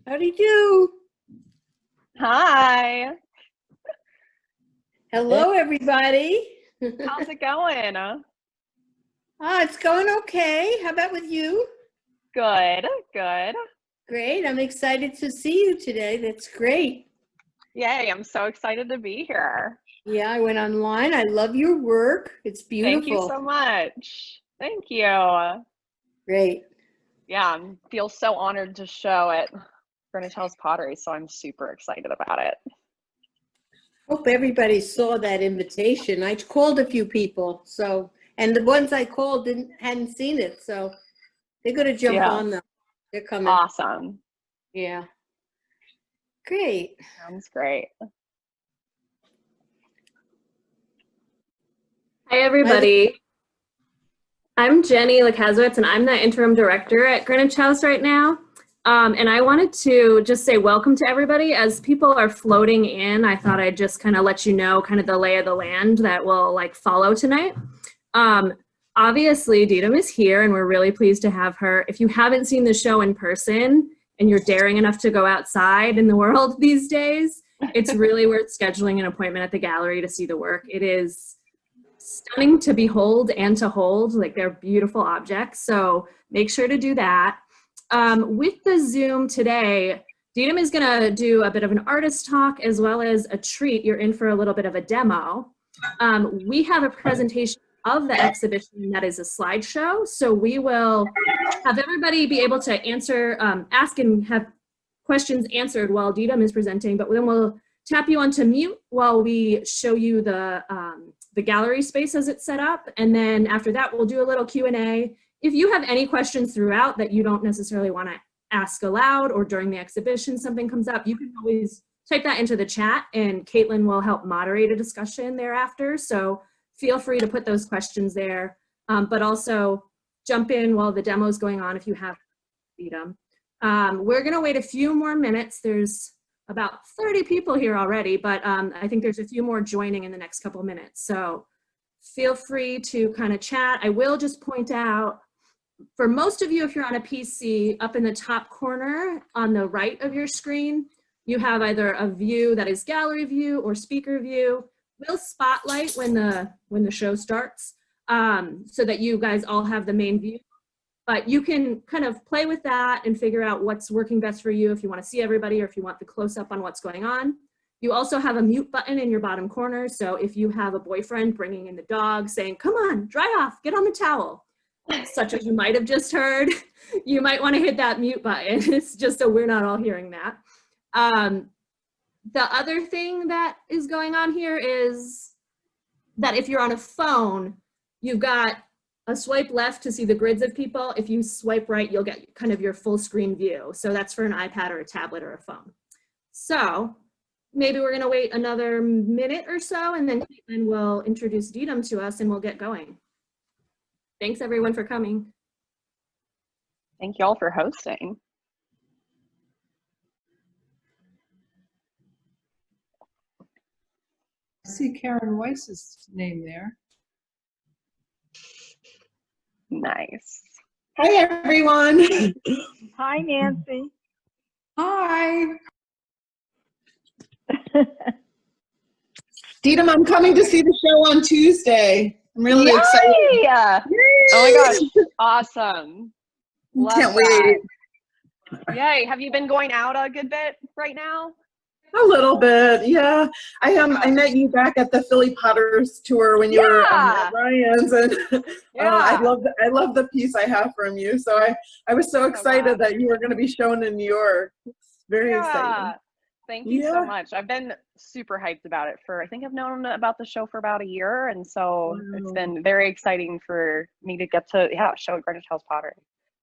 Howdy do. Hi. Hello, everybody. How's it going? It's going okay. How about with you? Good, good. Great. I'm excited to see you today. That's great. Yay, I'm so excited to be here. Yeah, I went online. I love your work. It's beautiful. Thank you so much. Thank you. Great. Yeah, I feel so honored to show at Greenwich House Pottery, so I'm super excited about it. Hope everybody saw that invitation. I called a few people, and the ones I called hadn't seen it, so they're gonna jump on them. They're coming. Awesome. Yeah. Great. Sounds great. Hi, everybody. I'm Jenny Lakazowitz, and I'm the interim director at Greenwich House right now. And I wanted to just say welcome to everybody. As people are floating in, I thought I'd just kind of let you know kind of the lay of the land that will follow tonight. Obviously, Didem is here, and we're really pleased to have her. If you haven't seen the show in person and you're daring enough to go outside in the world these days, it's really worth scheduling an appointment at the gallery to see the work. It is stunning to behold and to hold. They're beautiful objects, so make sure to do that. With the Zoom today, Didem is going to do a bit of an artist talk as well as a treat. You're in for a little bit of a demo. We have a presentation of the exhibition that is a slideshow, so we will have everybody be able to answer, ask and have questions answered while Didem is presenting, but then we'll tap you onto mute while we show you the gallery space as it's set up, and then after that we'll do a little Q&A. If you have any questions throughout that you don't necessarily want to ask aloud, or during the exhibition something comes up, you can always type that into the chat and Caitlin will help moderate a discussion thereafter. So feel free to put those questions there, but also jump in while the demo is going on if you have them. We're going to wait a few more minutes. There's about 30 people here already, but I think there's a few more joining in the next couple minutes. So feel free to kind of chat. I will just point out, for most of you, if you're on a PC, up in the top corner on the right of your screen, you have either a view that is gallery view or speaker view. We'll spotlight when the show starts, so that you guys all have the main view. But you can kind of play with that and figure out what's working best for you if you want to see everybody or if you want the close-up on what's going on. You also have a mute button in your bottom corner, so if you have a boyfriend bringing in the dog saying, come on, dry off, get on the towel, such as you might have just heard, you might want to hit that mute button. It's just so we're not all hearing that. The other thing that is going on here is that if you're on a phone, you've got a swipe left to see the grids of people. If you swipe right, you'll get kind of your full screen view. So that's for an iPad or a tablet or a phone. So maybe we're gonna wait another minute or so, and then Caitlin will introduce Didem to us and we'll get going. Thanks everyone for coming. Thank you all for hosting. I see Karen Weiss's name there. Nice. Hi, everyone. Hi, Nancy. Hi. Didem, I'm coming to see the show on Tuesday. I'm really excited. Yay! Oh my gosh, awesome. Love Can't that. wait. Yay, have you been going out a good bit right now? A little bit, yeah. I met you back at the Philly Potters tour when you were at Ryan's, and I love the piece I have from you. So I was so excited that you were going to be shown in New York. It's very exciting. Thank you so much. I've been super hyped about it I think I've known about the show for about a year, and so it's been very exciting for me to get to show at Greenwich House Pottery.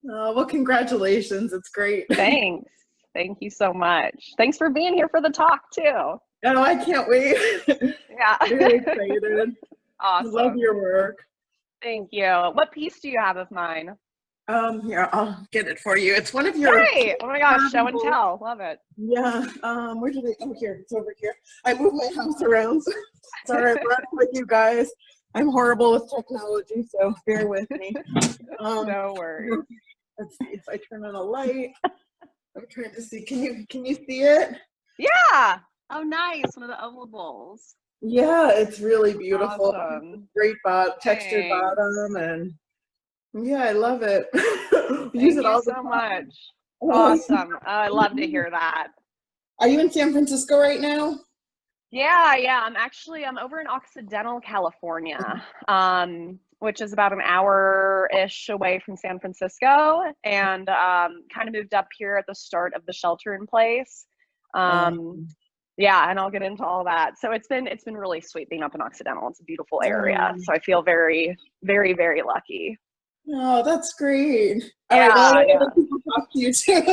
Oh, well, congratulations. It's great. Thanks. Thank you so much. Thanks for being here for the talk too. Oh, I can't wait. Yeah. Very excited. Awesome. Love your work. Thank you. What piece do you have of mine? Here, I'll get it for you. It's one of your. Great. Oh my gosh, show and tell. Love it. Yeah. Where did it? Oh, here. It's over here. I moved my house around. So it's all right. We're with you guys. I'm horrible with technology, so bear with me. No worries. Let's see if I turn on a light. I'm trying to see. Can you see it? Yeah. Oh, nice. One of the oval bowls. Yeah, it's really beautiful. Awesome. Great textured Thanks. bottom, and yeah, I love it. Thank Use it you all the so time. much. Awesome. I love to hear that. Are you in San Francisco right now? Yeah. I'm over in Occidental, California, which is about an hour-ish away from San Francisco, and kind of moved up here at the start of the shelter in place. Yeah, and I'll get into all that. So it's been really sweet being up in Occidental. It's a beautiful area. So I feel very, very, very lucky. Oh, that's great. Yeah, All right, well, I'll yeah. let people talk to you too.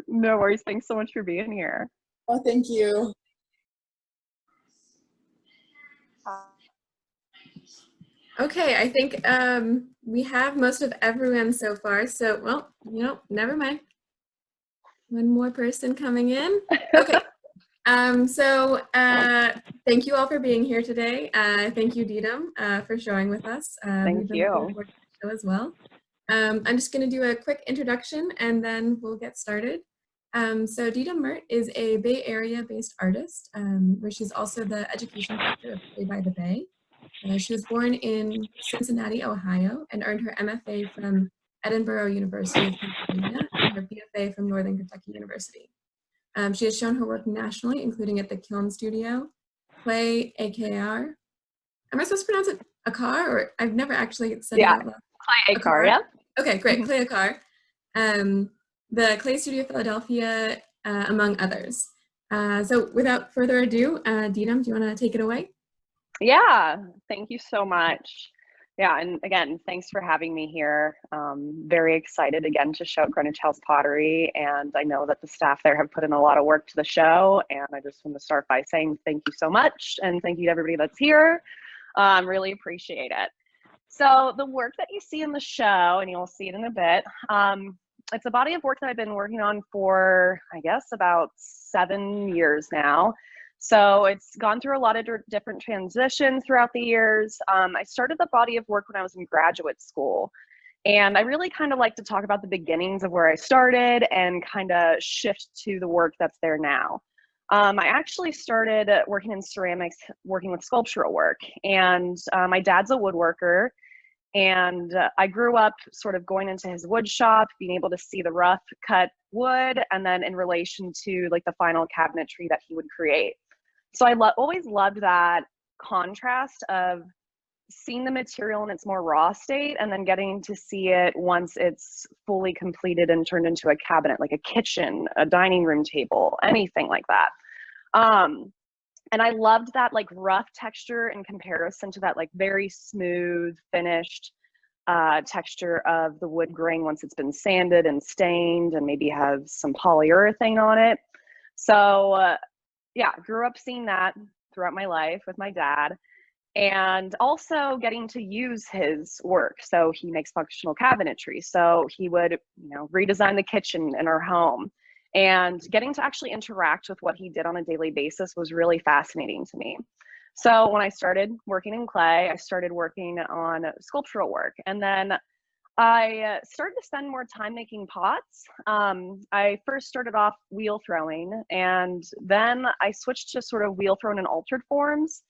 No worries. Thanks so much for being here. Oh, thank you. Okay, I think we have most of everyone so far. So, well, never mind. One more person coming in. Okay. Thank you all for being here today. Thank you, Didem, for showing with us. Thank you. Looking forward to the show as well. I'm just going to do a quick introduction and then we'll get started. So Didem Mert is a Bay Area-based artist, where she's also the education director of Play by the Bay. She was born in Cincinnati, Ohio, and earned her MFA from Edinburgh University of Pennsylvania and her BFA from Northern Kentucky University. She has shown her work nationally, including at the Kiln Studio, Clay AKR. Am I supposed to pronounce it Akar, or I've never actually said it out loud? Clay AKR, yeah. Okay, great, Clay Akar. The Clay Studio Philadelphia, among others. So without further ado, Didem, do you want to take it away? Yeah, thank you so much. Yeah, and again, thanks for having me here. Very excited again to show at Greenwich House Pottery, and I know that the staff there have put in a lot of work to the show, and I just want to start by saying thank you so much, and thank you to everybody that's here. Really appreciate it. So the work that you see in the show, and you'll see it in a bit, it's a body of work that I've been working on for, I guess, about 7 years now. So it's gone through a lot of different transitions throughout the years. I started the body of work when I was in graduate school. And I really kind of like to talk about the beginnings of where I started and kind of shift to the work that's there now. I actually started working in ceramics, working with sculptural work. And my dad's a woodworker. And I grew up sort of going into his wood shop, being able to see the rough cut wood, and then in relation to like the final cabinetry that he would create. So I always loved that contrast of seeing the material in its more raw state and then getting to see it once it's fully completed and turned into a cabinet, like a kitchen, a dining room table, anything like that. And I loved that like rough texture in comparison to that like very smooth, finished texture of the wood grain once it's been sanded and stained and maybe has some polyurethane on it. So yeah, grew up seeing that throughout my life with my dad, and also getting to use his work. So he makes functional cabinetry. So he would, redesign the kitchen in our home, and getting to actually interact with what he did on a daily basis was really fascinating to me. So when I started working in clay, I started working on sculptural work, and then I started to spend more time making pots. I first started off wheel throwing, and then I switched to sort of wheel thrown in altered forms.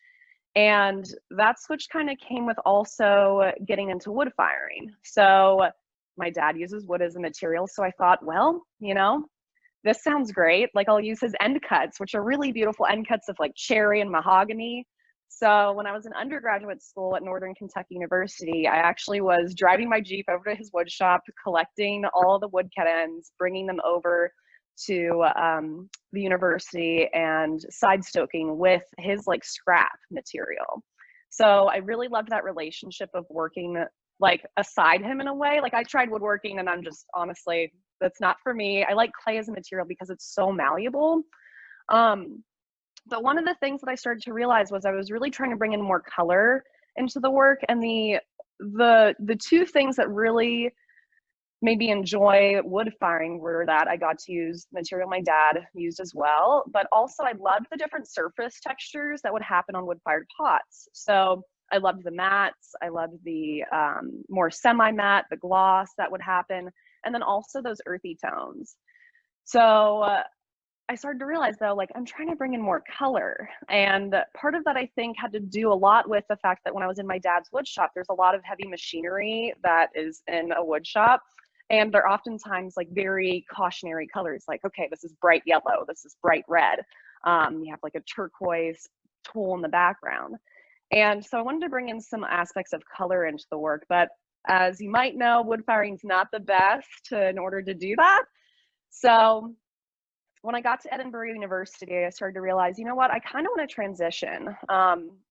And that switch kind of came with also getting into wood firing. So my dad uses wood as a material. So I thought, well, this sounds great. Like I'll use his end cuts, which are really beautiful end cuts of like cherry and mahogany. So when I was in undergraduate school at Northern Kentucky University, I actually was driving my Jeep over to his wood shop, collecting all the wood cut ends, bringing them over to the university and side stoking with his like scrap material. So I really loved that relationship of working like aside him in a way. Like I tried woodworking and I'm just honestly, that's not for me. I like clay as a material because it's so malleable. But one of the things that I started to realize was I was really trying to bring in more color into the work, and the two things that really made me enjoy wood firing were that I got to use material my dad used as well, but also I loved the different surface textures that would happen on wood-fired pots. So I loved the mattes, I loved the more semi-matte, the gloss that would happen. and then also those earthy tones. So I started to realize though, like I'm trying to bring in more color. And part of that I think had to do a lot with the fact that when I was in my dad's wood shop, there's a lot of heavy machinery that is in a wood shop. And they're oftentimes like very cautionary colors, like, okay, this is bright yellow, this is bright red. You have like a turquoise tool in the background. And so I wanted to bring in some aspects of color into the work, but as you might know, wood firing is not the best in order to do that. So when I got to Edinburgh University, I started to realize, you know what, I kind of want to transition.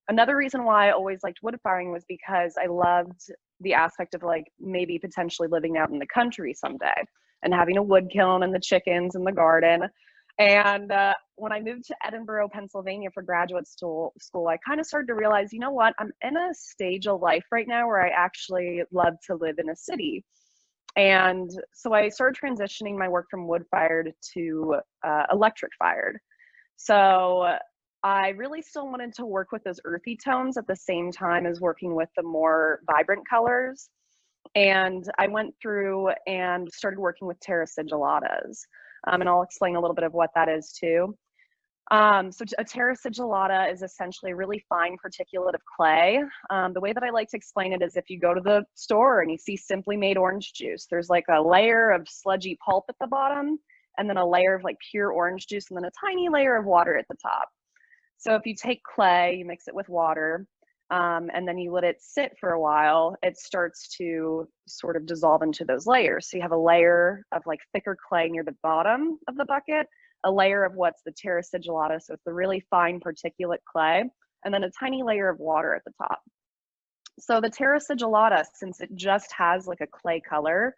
Another reason why I always liked wood firing was because I loved the aspect of like maybe potentially living out in the country someday and having a wood kiln and the chickens and the garden. And when I moved to Edinburgh, Pennsylvania for graduate school, I kind of started to realize, you know what, I'm in a stage of life right now where I actually love to live in a city. And so I started transitioning my work from wood fired to electric fired. So I really still wanted to work with those earthy tones at the same time as working with the more vibrant colors. And I went through and started working with terra sigillatas. And I'll explain a little bit of what that is too. So a terra sigillata is essentially a really fine particulate of clay. The way that I like to explain it is if you go to the store and you see Simply Made orange juice, there's like a layer of sludgy pulp at the bottom, and then a layer of like pure orange juice, and then a tiny layer of water at the top. So if you take clay, you mix it with water, and then you let it sit for a while, it starts to sort of dissolve into those layers. So you have a layer of like thicker clay near the bottom of the bucket, a layer of what's the terra sigillata, so it's the really fine particulate clay, and then a tiny layer of water at the top. So the terra sigillata, since it just has like a clay color,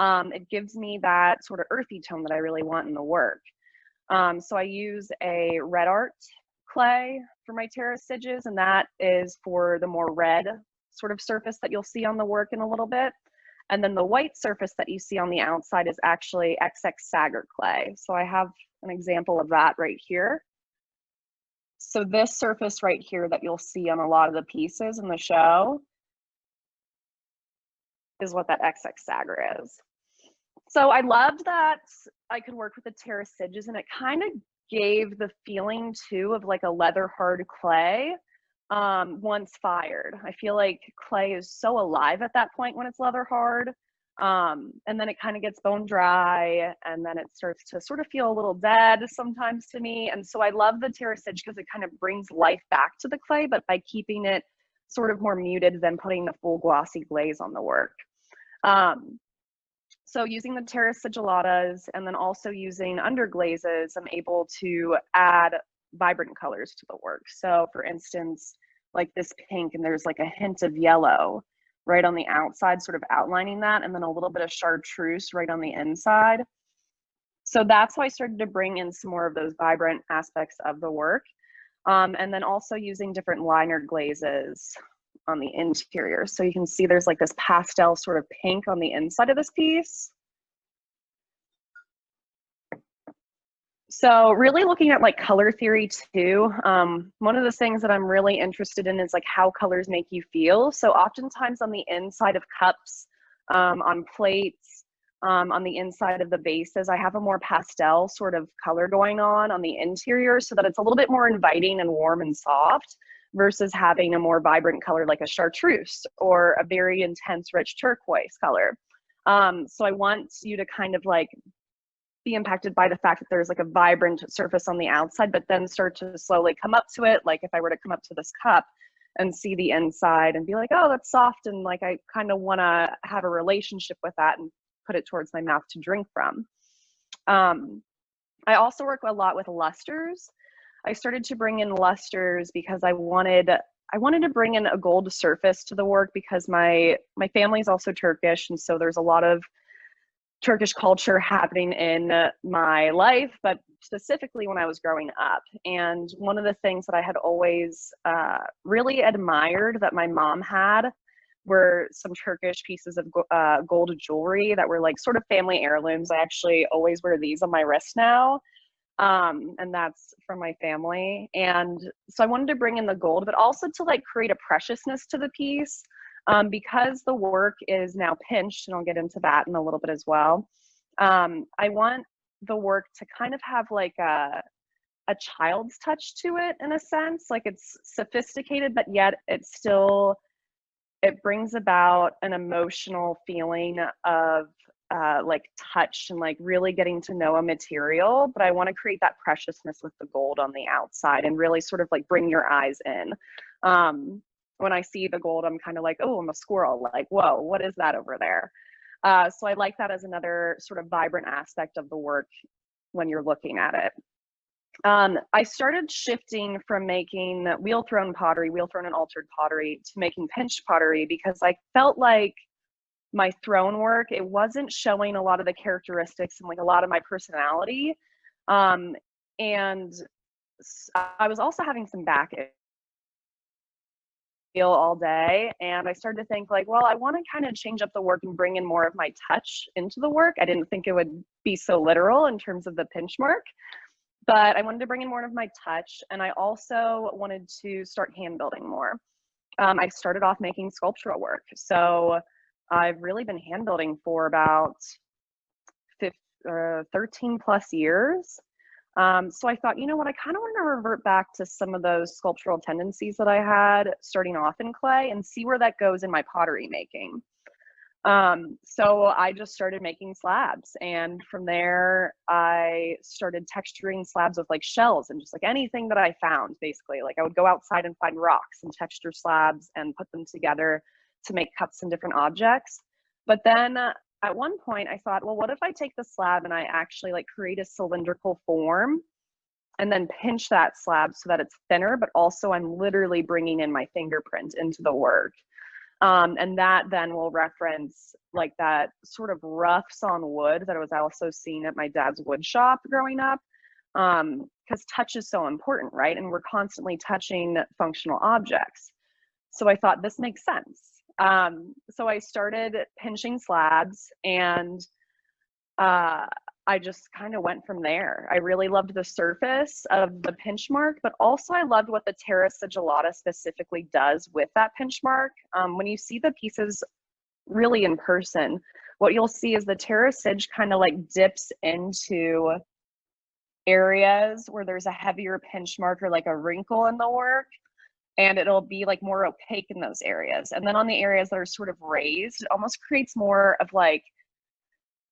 it gives me that sort of earthy tone that I really want in the work. So I use a red art clay for my terra siges, and that is for the more red sort of surface that you'll see on the work in a little bit. And then the white surface that you see on the outside is actually XX Sagar clay. So I have an example of that right here. So this surface right here that you'll see on a lot of the pieces in the show is what that XX Sagar is. So I loved that I could work with the terra siges, and it kind of gave the feeling too of like a leather hard clay once fired. I feel like clay is so alive at that point when it's leather hard, and then it kind of gets bone dry, and then it starts to sort of feel a little dead sometimes to me. And so I love the terra sig because it kind of brings life back to the clay, but by keeping it sort of more muted than putting the full glossy glaze on the work. So using the terra sigillatas and then also using under glazes, I'm able to add vibrant colors to the work. So for instance, like this pink, and there's like a hint of yellow right on the outside, sort of outlining that, and then a little bit of chartreuse right on the inside. So that's why I started to bring in some more of those vibrant aspects of the work. And then also using different liner glazes on the interior. So you can see there's like this pastel sort of pink on the inside of this piece. So really looking at like color theory too. One of the things that I'm really interested in is like how colors make you feel. So oftentimes on the inside of cups, on plates, on the inside of the bases, I have a more pastel sort of color going on the interior so that it's a little bit more inviting and warm and soft, versus having a more vibrant color like a chartreuse or a very intense rich turquoise color. So I want you to kind of like be impacted by the fact that there's like a vibrant surface on the outside, but then start to slowly come up to it. Like if I were to come up to this cup and see the inside and be like, oh, that's soft, and like I kind of want to have a relationship with that and put it towards my mouth to drink from. I also work a lot with lusters. I started to bring in lusters because I wanted to bring in a gold surface to the work, because my family is also Turkish, and so there's a lot of Turkish culture happening in my life, but specifically when I was growing up. And one of the things that I had always really admired that my mom had were some Turkish pieces of gold jewelry that were like sort of family heirlooms. I actually always wear these on my wrist now. And that's from my family. And so I wanted to bring in the gold, but also to like create a preciousness to the piece. Because the work is now pinched, and I'll get into that in a little bit as well, I want the work to kind of have like a child's touch to it, in a sense. Like, it's sophisticated, but yet it brings about an emotional feeling of like touch and like really getting to know a material. But I want to create that preciousness with the gold on the outside and really sort of like bring your eyes in. When I see the gold, I'm kind of like, oh, I'm a squirrel. Like, whoa, what is that over there? So I like that as another sort of vibrant aspect of the work when you're looking at it. I started shifting from making wheel-thrown and altered pottery, to making pinched pottery, because I felt like my thrown work, it wasn't showing a lot of the characteristics and like a lot of my personality. And I was also having some back feel all day, and I started to think like, well, I want to kind of change up the work and bring in more of my touch into the work. I didn't think it would be so literal in terms of the pinch mark, but I wanted to bring in more of my touch, and I also wanted to start hand building more. I started off making sculptural work, so I've really been hand building for about 13 plus years. So I thought, you know what, I kind of want to revert back to some of those sculptural tendencies that I had starting off in clay and see where that goes in my pottery making. So I just started making slabs, and from there I started texturing slabs with like shells and just like anything that I found. Basically, like I would go outside and find rocks and texture slabs and put them together to make cups and different objects. But then at one point I thought, well, what if I take the slab and I actually like create a cylindrical form and then pinch that slab so that it's thinner, but also I'm literally bringing in my fingerprint into the work. And that then will reference like that sort of rough sawn wood that I was also seeing at my dad's wood shop growing up, because touch is so important, right? And we're constantly touching functional objects. So I thought this makes sense. So I started pinching slabs, and I just kind of went from there. I really loved the surface of the pinch mark, but also I loved what the terra sigillata specifically does with that pinch mark. When you see the pieces really in person, what you'll see is the terra sig kind of like dips into areas where there's a heavier pinch mark or like a wrinkle in the work, and it'll be like more opaque in those areas. And then on the areas that are sort of raised, it almost creates more of like,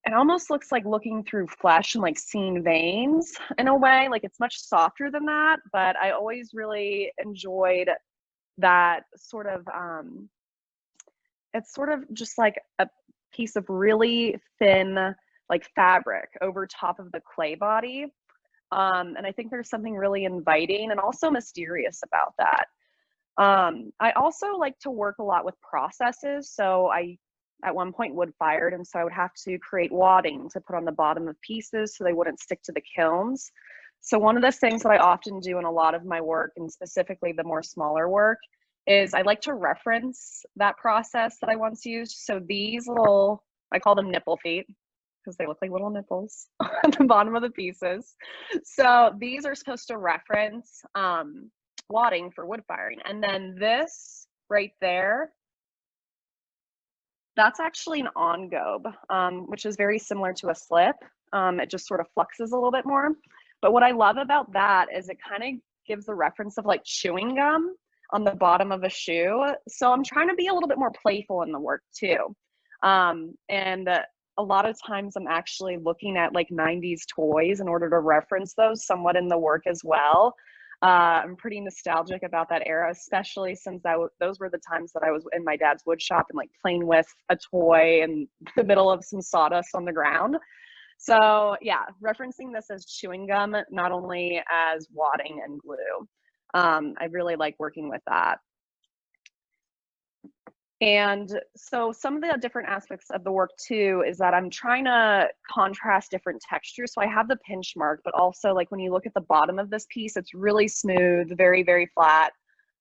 it almost looks like looking through flesh and like seeing veins in a way. Like it's much softer than that, but I always really enjoyed that sort of, it's sort of just like a piece of really thin like fabric over top of the clay body. And I think there's something really inviting and also mysterious about that. I also like to work a lot with processes. So I, at one point, wood fired, and so I would have to create wadding to put on the bottom of pieces so they wouldn't stick to the kilns. So one of the things that I often do in a lot of my work, and specifically the more smaller work, is I like to reference that process that I once used. So these little, I call them nipple feet because they look like little nipples on the bottom of the pieces. So these are supposed to reference wadding for wood firing. And then this right there, that's actually an Ongo, which is very similar to a slip. It just sort of fluxes a little bit more. But what I love about that is it kind of gives the reference of like chewing gum on the bottom of a shoe. So I'm trying to be a little bit more playful in the work too. And a lot of times I'm actually looking at like 90s toys in order to reference those somewhat in the work as well. I'm pretty nostalgic about that era, especially since those were the times that I was in my dad's wood shop and like playing with a toy in the middle of some sawdust on the ground. So yeah, referencing this as chewing gum, not only as wadding and glue. I really like working with that. And so some of the different aspects of the work too is that I'm trying to contrast different textures. So I have the pinch mark, but also like when you look at the bottom of this piece, it's really smooth, very, very flat.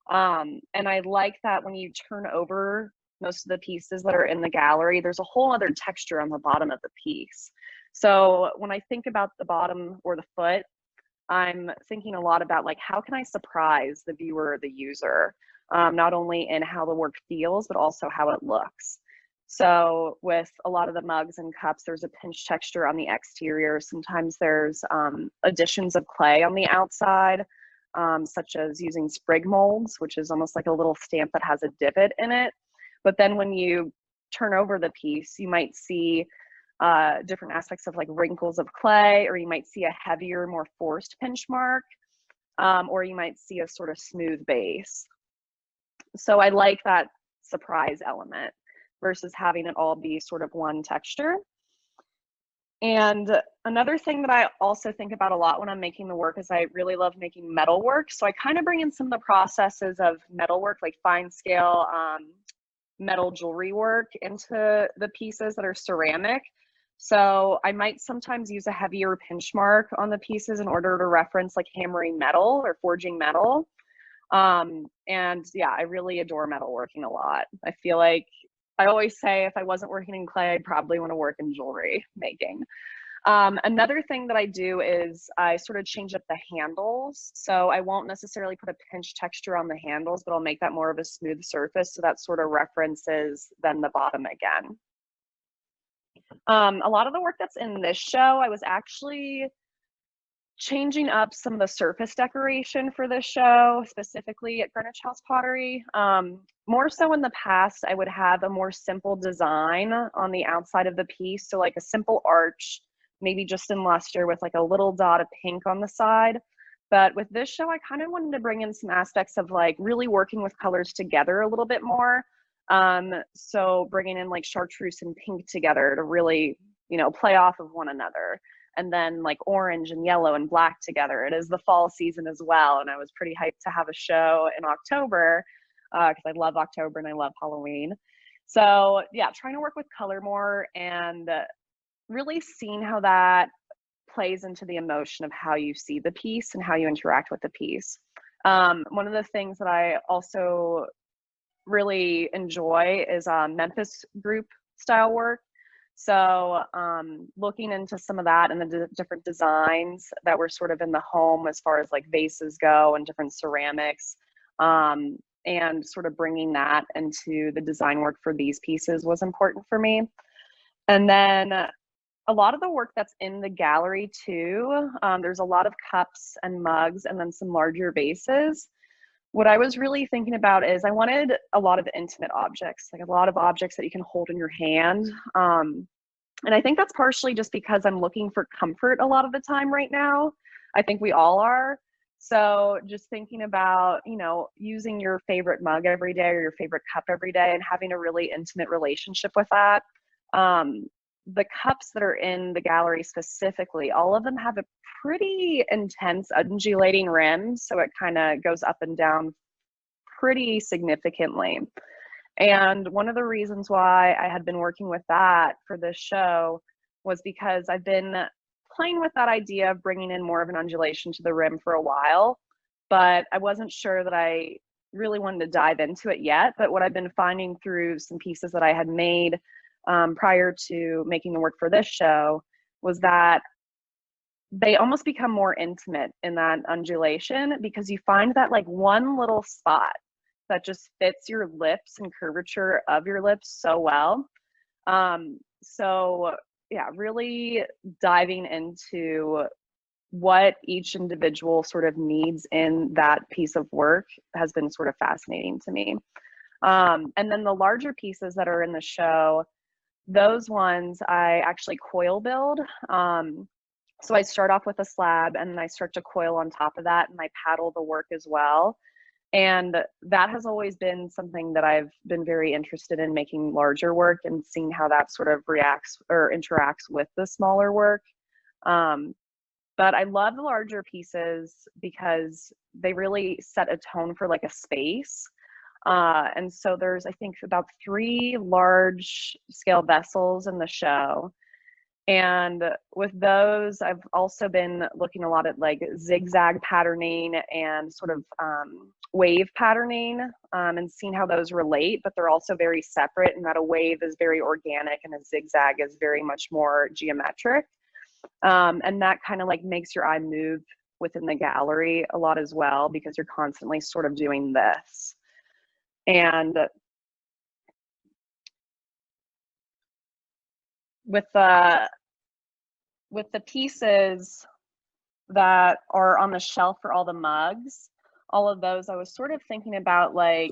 And I like that when you turn over most of the pieces that are in the gallery, there's a whole other texture on the bottom of the piece. So when I think about the bottom or the foot, I'm thinking a lot about like, how can I surprise the viewer or the user? not only in how the work feels, but also how it looks. So with a lot of the mugs and cups, there's a pinch texture on the exterior. Sometimes there's additions of clay on the outside, such as using sprig molds, which is almost like a little stamp that has a divot in it. But then when you turn over the piece, you might see different aspects of like wrinkles of clay, or you might see a heavier, more forced pinch mark, or you might see a sort of smooth base. So I like that surprise element versus having it all be sort of one texture. And another thing that I also think about a lot when I'm making the work is I really love making metal work. So I kind of bring in some of the processes of metal work, like fine scale metal jewelry work, into the pieces that are ceramic. So I might sometimes use a heavier pinch mark on the pieces in order to reference like hammering metal or forging metal. And yeah, I really adore metalworking a lot. I feel like I always say if I wasn't working in clay, I'd probably want to work in jewelry making. Another thing that I do is I sort of change up the handles. So I won't necessarily put a pinch texture on the handles, but I'll make that more of a smooth surface. So that sort of references then the bottom again. A lot of the work that's in this show, I was actually changing up some of the surface decoration for this show, specifically at Greenwich House Pottery. More so in the past, I would have a more simple design on the outside of the piece. So like a simple arch, maybe just in luster with like a little dot of pink on the side. But with this show, I kind of wanted to bring in some aspects of like really working with colors together a little bit more. So bringing in like chartreuse and pink together to really, you know, play off of one another. And then like orange and yellow and black together. It is the fall season as well. And I was pretty hyped to have a show in October because I love October and I love Halloween. So yeah, trying to work with color more and really seeing how that plays into the emotion of how you see the piece and how you interact with the piece. One of the things that I also really enjoy is Memphis group style work. So looking into some of that and the different designs that were sort of in the home as far as like vases go and different ceramics, and sort of bringing that into the design work for these pieces was important for me. And then a lot of the work that's in the gallery too, there's a lot of cups and mugs and then some larger vases. What I was really thinking about is I wanted a lot of intimate objects, like a lot of objects that you can hold in your hand. And I think that's partially just because I'm looking for comfort a lot of the time right now. I think we all are. So just thinking about, you know, using your favorite mug every day or your favorite cup every day and having a really intimate relationship with that. The cups that are in the gallery specifically, all of them have a pretty intense undulating rim. So it kind of goes up and down pretty significantly. And one of the reasons why I had been working with that for this show was because I've been playing with that idea of bringing in more of an undulation to the rim for a while, but I wasn't sure that I really wanted to dive into it yet. But what I've been finding through some pieces that I had made prior to making the work for this show was that they almost become more intimate in that undulation because you find that like one little spot that just fits your lips and curvature of your lips so well. So yeah, really diving into what each individual sort of needs in that piece of work has been sort of fascinating to me. And then the larger pieces that are in the show, those ones I actually coil build. So I start off with a slab and then I start to coil on top of that and I paddle the work as well. And that has always been something that I've been very interested in, making larger work and seeing how that sort of reacts or interacts with the smaller work. But I love the larger pieces because they really set a tone for like a space. And so there's, I think, about 3 large scale vessels in the show. And with those, I've also been looking a lot at like zigzag patterning and sort of wave patterning and seeing how those relate, but they're also very separate, and that a wave is very organic and a zigzag is very much more geometric. And that kind of like makes your eye move within the gallery a lot as well, because you're constantly sort of doing this. And with the pieces that are on the shelf for all the mugs, all of those, I was sort of thinking about like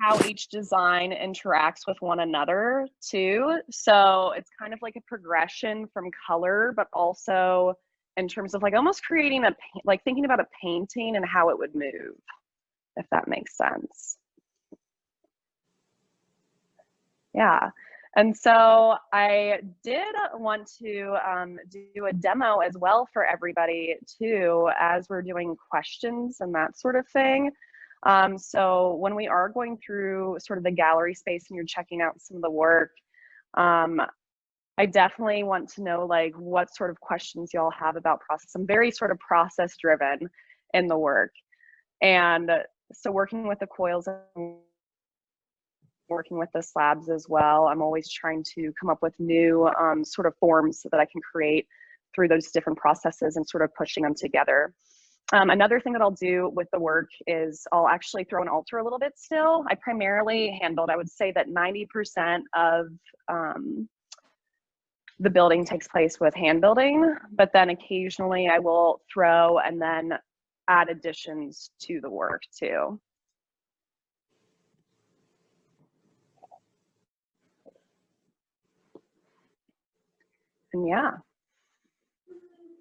how each design interacts with one another too. So it's kind of like a progression from color, but also in terms of like almost creating like thinking about a painting and how it would move, if that makes sense. Yeah. And so I did want to do a demo as well for everybody too, as we're doing questions and that sort of thing. So when we are going through sort of the gallery space and you're checking out some of the work, I definitely want to know like what sort of questions y'all have about process. I'm very sort of process driven in the work. And so working with the coils and working with the slabs as well, I'm always trying to come up with new sort of forms that I can create through those different processes and sort of pushing them together. Another thing that I'll do with the work is I'll actually throw an altar a little bit still. I primarily hand build. I would say that 90% of the building takes place with hand building, but then occasionally I will throw and then add additions to the work too. And yeah,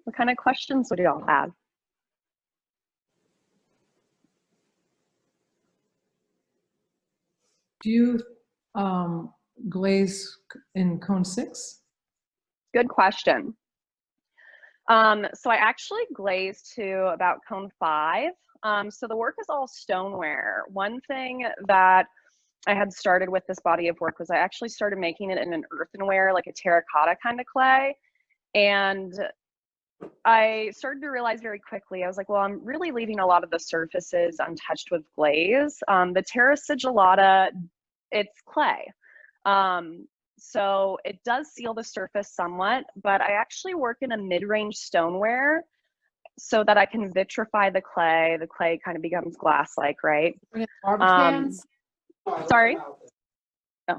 what kind of questions would y'all have? Do you glaze in cone 6? Good question. So I actually glazed to about cone 5. So the work is all stoneware. One thing that I had started with this body of work was I actually started making it in an earthenware, like a terracotta kind of clay. And I started to realize very quickly, I was like, well, I'm really leaving a lot of the surfaces untouched with glaze. The terra sigillata, it's clay. So it does seal the surface somewhat, but I actually work in a mid-range stoneware so that I can vitrify the clay. The clay kind of becomes glass-like, right? Sorry? Oh.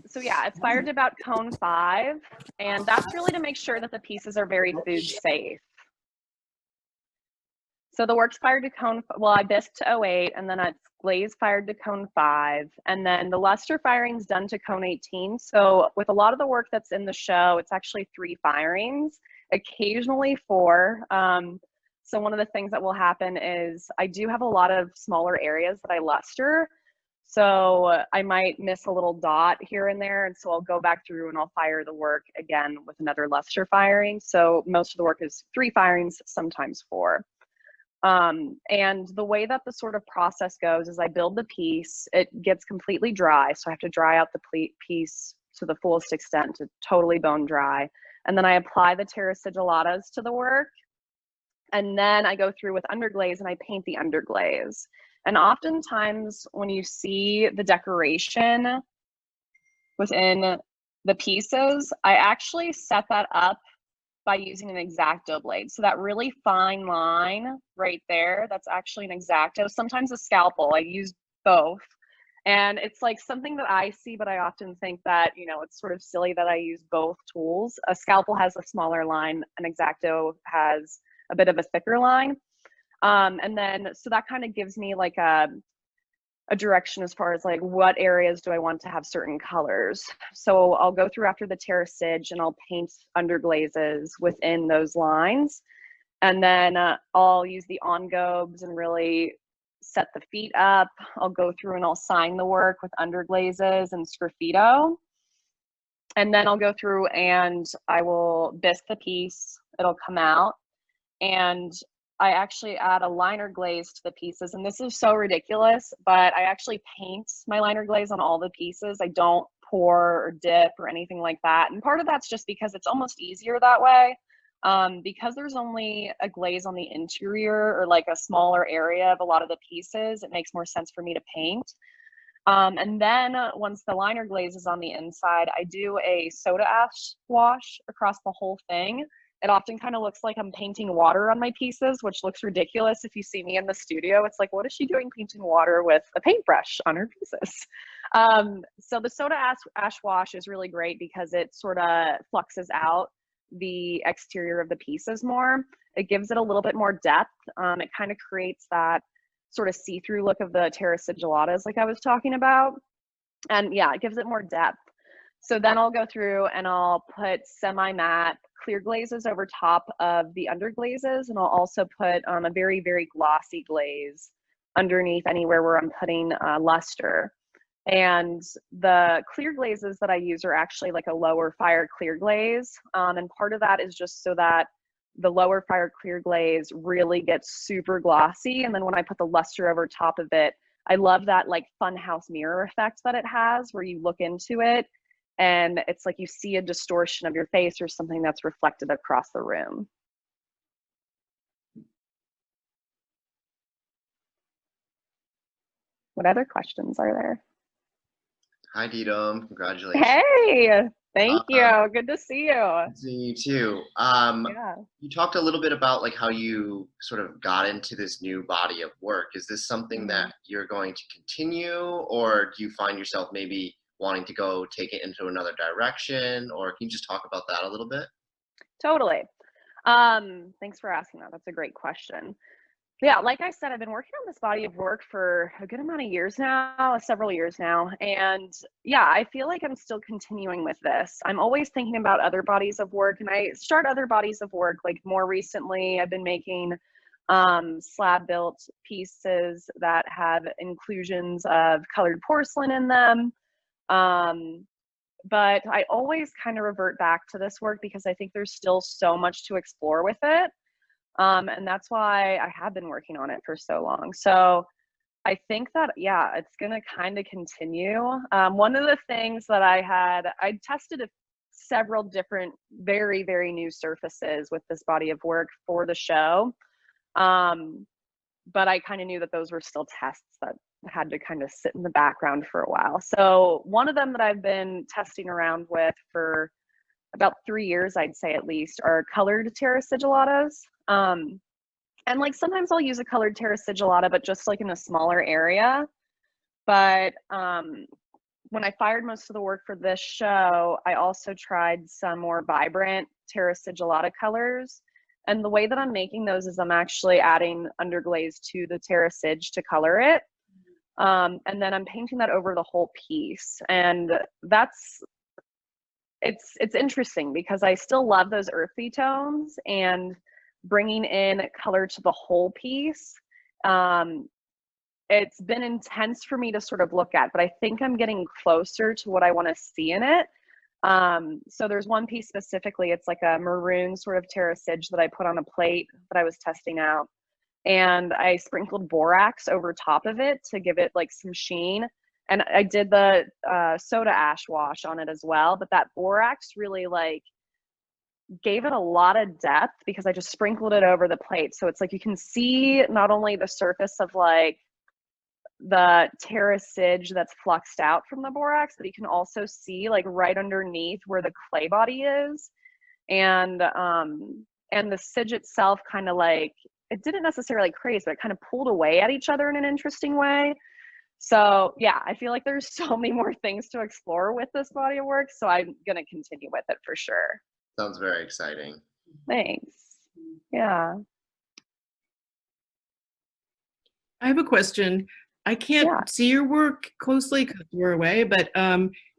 So yeah, it's fired to about cone 5, and that's really to make sure that the pieces are very food safe. So the work's fired to cone, well, I bisked to 08, and then it's glaze fired to cone 5, and then the luster firing's done to cone 18. So with a lot of the work that's in the show, it's actually 3 firings, occasionally 4. So one of the things that will happen is I do have a lot of smaller areas that I luster. So I might miss a little dot here and there. And so I'll go back through and I'll fire the work again with another luster firing. So most of the work is 3 firings, sometimes 4. And the way that the sort of process goes is I build the piece, it gets completely dry. So I have to dry out the piece to the fullest extent to totally bone dry. And then I apply the terra sigillatas to the work. And then I go through with underglaze and I paint the underglaze. And oftentimes when you see the decoration within the pieces, I actually set that up by using an X-Acto blade. So that really fine line right there, that's actually an X-Acto. Sometimes a scalpel, I use both. And it's like something that I see, but I often think that, you know, it's sort of silly that I use both tools. A scalpel has a smaller line, an X-Acto has a bit of a thicker line. And then, so that kind of gives me like a direction as far as like what areas do I want to have certain colors. So I'll go through after the terra sig and I'll paint underglazes within those lines. And then I'll use the Ongos and really set the feet up. I'll go through and I'll sign the work with underglazes and sgraffito. And then I'll go through and I will bisque the piece. It'll come out. And I actually add a liner glaze to the pieces. And this is so ridiculous, but I actually paint my liner glaze on all the pieces. I don't pour or dip or anything like that. And part of that's just because it's almost easier that way. Because there's only a glaze on the interior or like a smaller area of a lot of the pieces, it makes more sense for me to paint. And then once the liner glaze is on the inside, I do a soda ash wash across the whole thing. It often kind of looks like I'm painting water on my pieces, which looks ridiculous if you see me in the studio. It's like, what is she doing painting water with a paintbrush on her pieces? So the soda ash wash is really great because it sort of fluxes out the exterior of the pieces more. It gives it a little bit more depth. It kind of creates that sort of see-through look of the terra sigillatas like I was talking about. And yeah, it gives it more depth. So then I'll go through and I'll put semi-matte clear glazes over top of the under glazes, and I'll also put a very, very glossy glaze underneath anywhere where I'm putting luster. And the clear glazes that I use are actually like a lower fire clear glaze. And part of that is just so that the lower fire clear glaze really gets super glossy. And then when I put the luster over top of it, I love that like funhouse mirror effect that it has where you look into it and it's like you see a distortion of your face or something that's reflected across the room. What other questions are there? Hi, Didem. Congratulations. Hey, thank you. Good to see you. Good to see you too. Yeah. You talked a little bit about like how you sort of got into this new body of work. Is this something that you're going to continue, or do you find yourself maybe wanting to go take it into another direction, or can you just talk about that a little bit? Totally. Thanks for asking that. That's a great question. Yeah, like I said, I've been working on this body of work for a good amount of years now, several years now. And yeah, I feel like I'm still continuing with this. I'm always thinking about other bodies of work, and I start other bodies of work. Like more recently, I've been making slab built pieces that have inclusions of colored porcelain in them. But I always kind of revert back to this work because I think there's still so much to explore with it. And that's why I have been working on it for so long. So I think that, yeah, it's going to kind of continue. One of the things that I tested several different very, very new surfaces with this body of work for the show. But I kind of knew that those were still tests that had to kind of sit in the background for a while. So one of them that I've been testing around with for about 3 years, I'd say at least, are colored terra sigillatas. And like sometimes I'll use a colored terra sigillata, but just like in a smaller area. But when I fired most of the work for this show, I also tried some more vibrant terra sigillata colors. And the way that I'm making those is I'm actually adding underglaze to the terra sig to color it. And then I'm painting that over the whole piece. And it's interesting because I still love those earthy tones, and bringing in color to the whole piece. It's been intense for me to sort of look at, but I think I'm getting closer to what I want to see in it. So there's one piece specifically, it's like a maroon sort of terra sig that I put on a plate that I was testing out. And I sprinkled borax over top of it to give it like some sheen. And I did the soda ash wash on it as well, but that borax really like gave it a lot of depth because I just sprinkled it over the plate. So it's like you can see not only the surface of like the terra sig that's fluxed out from the borax, but you can also see like right underneath where the clay body is. And the sig itself kind of like, it didn't necessarily craze, but it kind of pulled away at each other in an interesting way. So yeah, I feel like there's so many more things to explore with this body of work. So I'm going to continue with it for sure. Sounds very exciting. Thanks. Yeah. I have a question. I can't see your work closely because we're away, but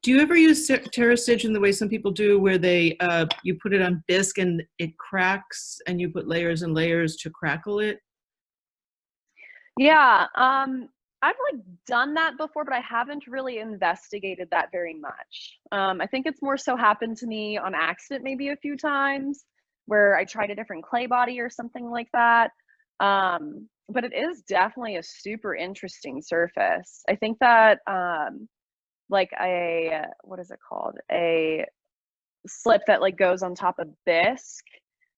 do you ever use terra sig in the way some people do, where they you put it on bisque and it cracks, and you put layers and layers to crackle it? Yeah, I've like done that before, but I haven't really investigated that very much. I think it's more so happened to me on accident maybe a few times where I tried a different clay body or something like that. But it is definitely a super interesting surface. I think that like what is it called? A slip that like goes on top of bisque,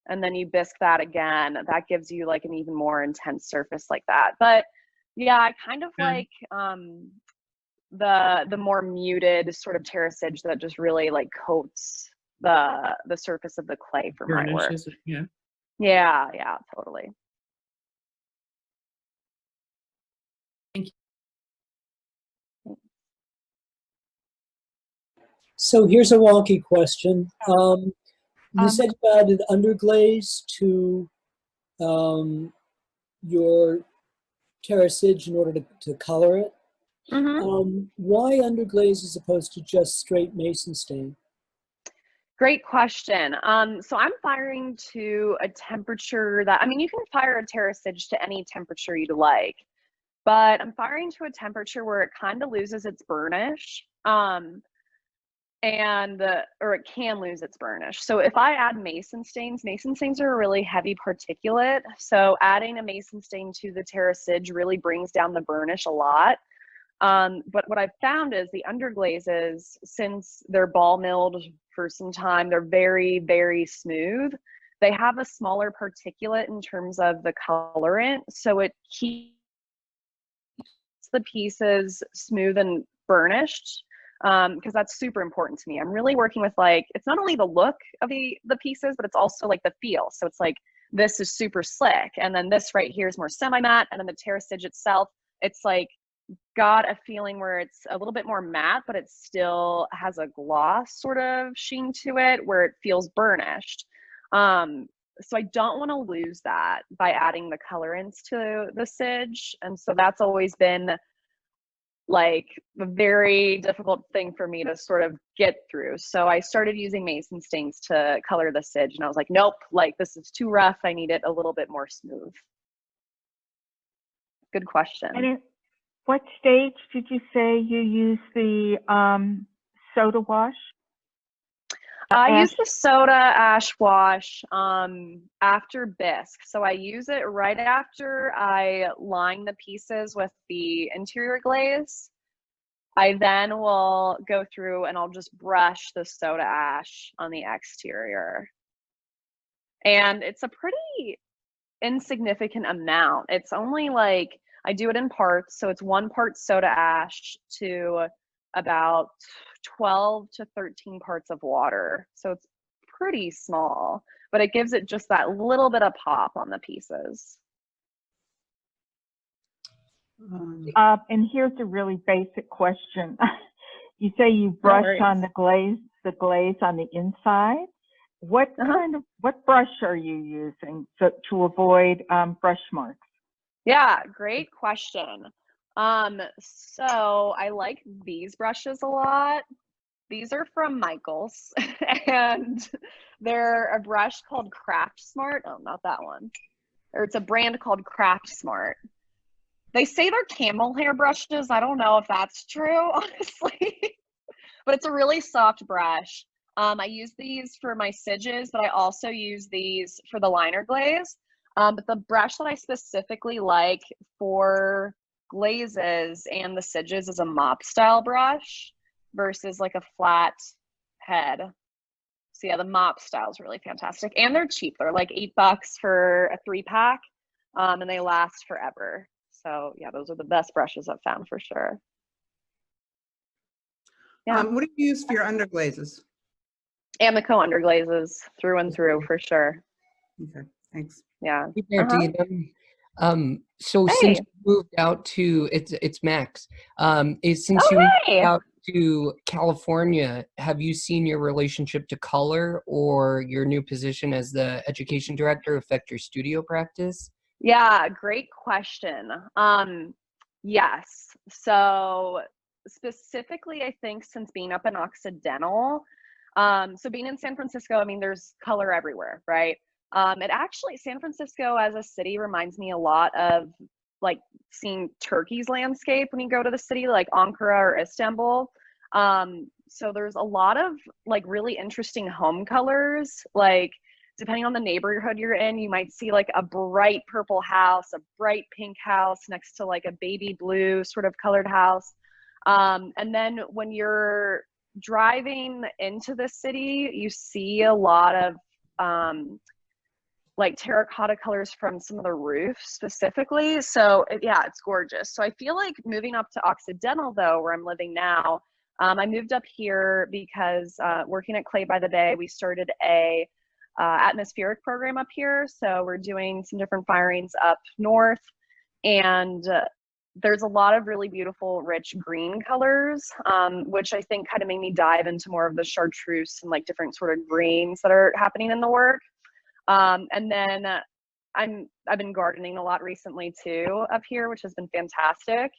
and then you bisque that again. That gives you like an even more intense surface like that. But yeah, I kind of like the more muted sort of terra sig that just really like coats the surface of the clay for my work. Burnishes it, yeah. Yeah, totally. So here's a wonky question. You said you added underglaze to your terracage in order to color it. Why underglaze as opposed to just straight mason stain? Great question. So I'm firing to a temperature that, I mean, you can fire a terracage to any temperature you'd like, but I'm firing to a temperature where it kind of loses its burnish. Or it can lose its burnish. So if I add mason stains are a really heavy particulate. So adding a mason stain to the terracage really brings down the burnish a lot. But what I've found is the underglazes, since they're ball milled for some time, they're very, very smooth. They have a smaller particulate in terms of the colorant. So it keeps the pieces smooth and burnished. Because that's super important to me. I'm really working with, like, it's not only the look of the pieces, but it's also like the feel. So it's like, this is super slick, and then this right here is more semi-matte, and then the terracage itself, it's like got a feeling where it's a little bit more matte, but it still has a gloss sort of sheen to it where it feels burnished. So I don't want to lose that by adding the colorants to the sage, and so that's always been like a very difficult thing for me to sort of get through. So I started using mason stains to color the sage, and I was like, nope, like this is too rough. I need it a little bit more smooth. Good question. And at what stage did you say you use the soda wash? I use the soda ash wash after bisque. So I use it right after I line the pieces with the interior glaze. I then will go through and I'll just brush the soda ash on the exterior. And it's a pretty insignificant amount. It's only like, I do it in parts. So it's 1 part soda ash to about 12 to 13 parts of water. So it's pretty small, but it gives it just that little bit of pop on the pieces. And here's a really basic question. You say you brush on the glaze on the inside. What what brush are you using to avoid brush marks? Yeah, great question. So I like these brushes a lot. These are from Michaels, and they're a brush called Craft Smart. Oh, not that one. Or it's a brand called Craft Smart. They say they're camel hair brushes. I don't know if that's true, honestly, but it's a really soft brush. I use these for my sidges, but I also use these for the liner glaze. But the brush that I specifically like for glazes and the sidges is a mop style brush versus like a flat head. So yeah, the mop style is really fantastic, and they're cheap. They're like $8 for a 3-pack, and they last forever. So yeah, those are the best brushes I've found for sure. Yeah. What do you use for your underglazes? Amico underglazes through and through for sure. Okay, thanks. Yeah. Hey there, Didem. So since you moved out to it's Max. Since you moved out to California, have you seen your relationship to color or your new position as the education director affect your studio practice? Yeah, great question. Yes. So specifically, I think since being up in Occidental, so being in San Francisco, I mean, there's color everywhere, right? It actually, San Francisco as a city reminds me a lot of like seeing Turkey's landscape when you go to the city, like Ankara or Istanbul. So there's a lot of like really interesting home colors, like depending on the neighborhood you're in, you might see like a bright purple house, a bright pink house next to like a baby blue sort of colored house. And then when you're driving into the city, you see a lot of like terracotta colors from some of the roofs specifically. So yeah, it's gorgeous. So I feel like moving up to Occidental though, where I'm living now, I moved up here because working at Clay by the Bay, we started a atmospheric program up here. So we're doing some different firings up north, and there's a lot of really beautiful, rich green colors, which I think kind of made me dive into more of the chartreuse and like different sort of greens that are happening in the work. And then I've been gardening a lot recently too up here, which has been fantastic.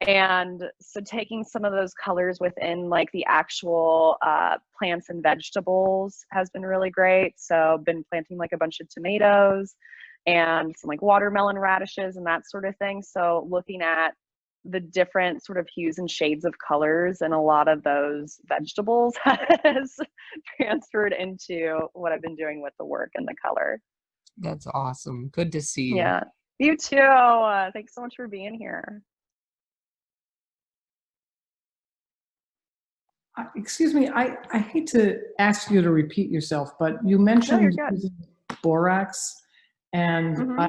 And so taking some of those colors within like the actual plants and vegetables has been really great. So I've been planting like a bunch of tomatoes and some like watermelon radishes and that sort of thing. So looking at the different sort of hues and shades of colors and a lot of those vegetables has transferred into what I've been doing with the work and the color. That's awesome. Good to see you. Yeah, you too. Thanks so much for being here. Excuse me, I hate to ask you to repeat yourself, but you mentioned using borax, and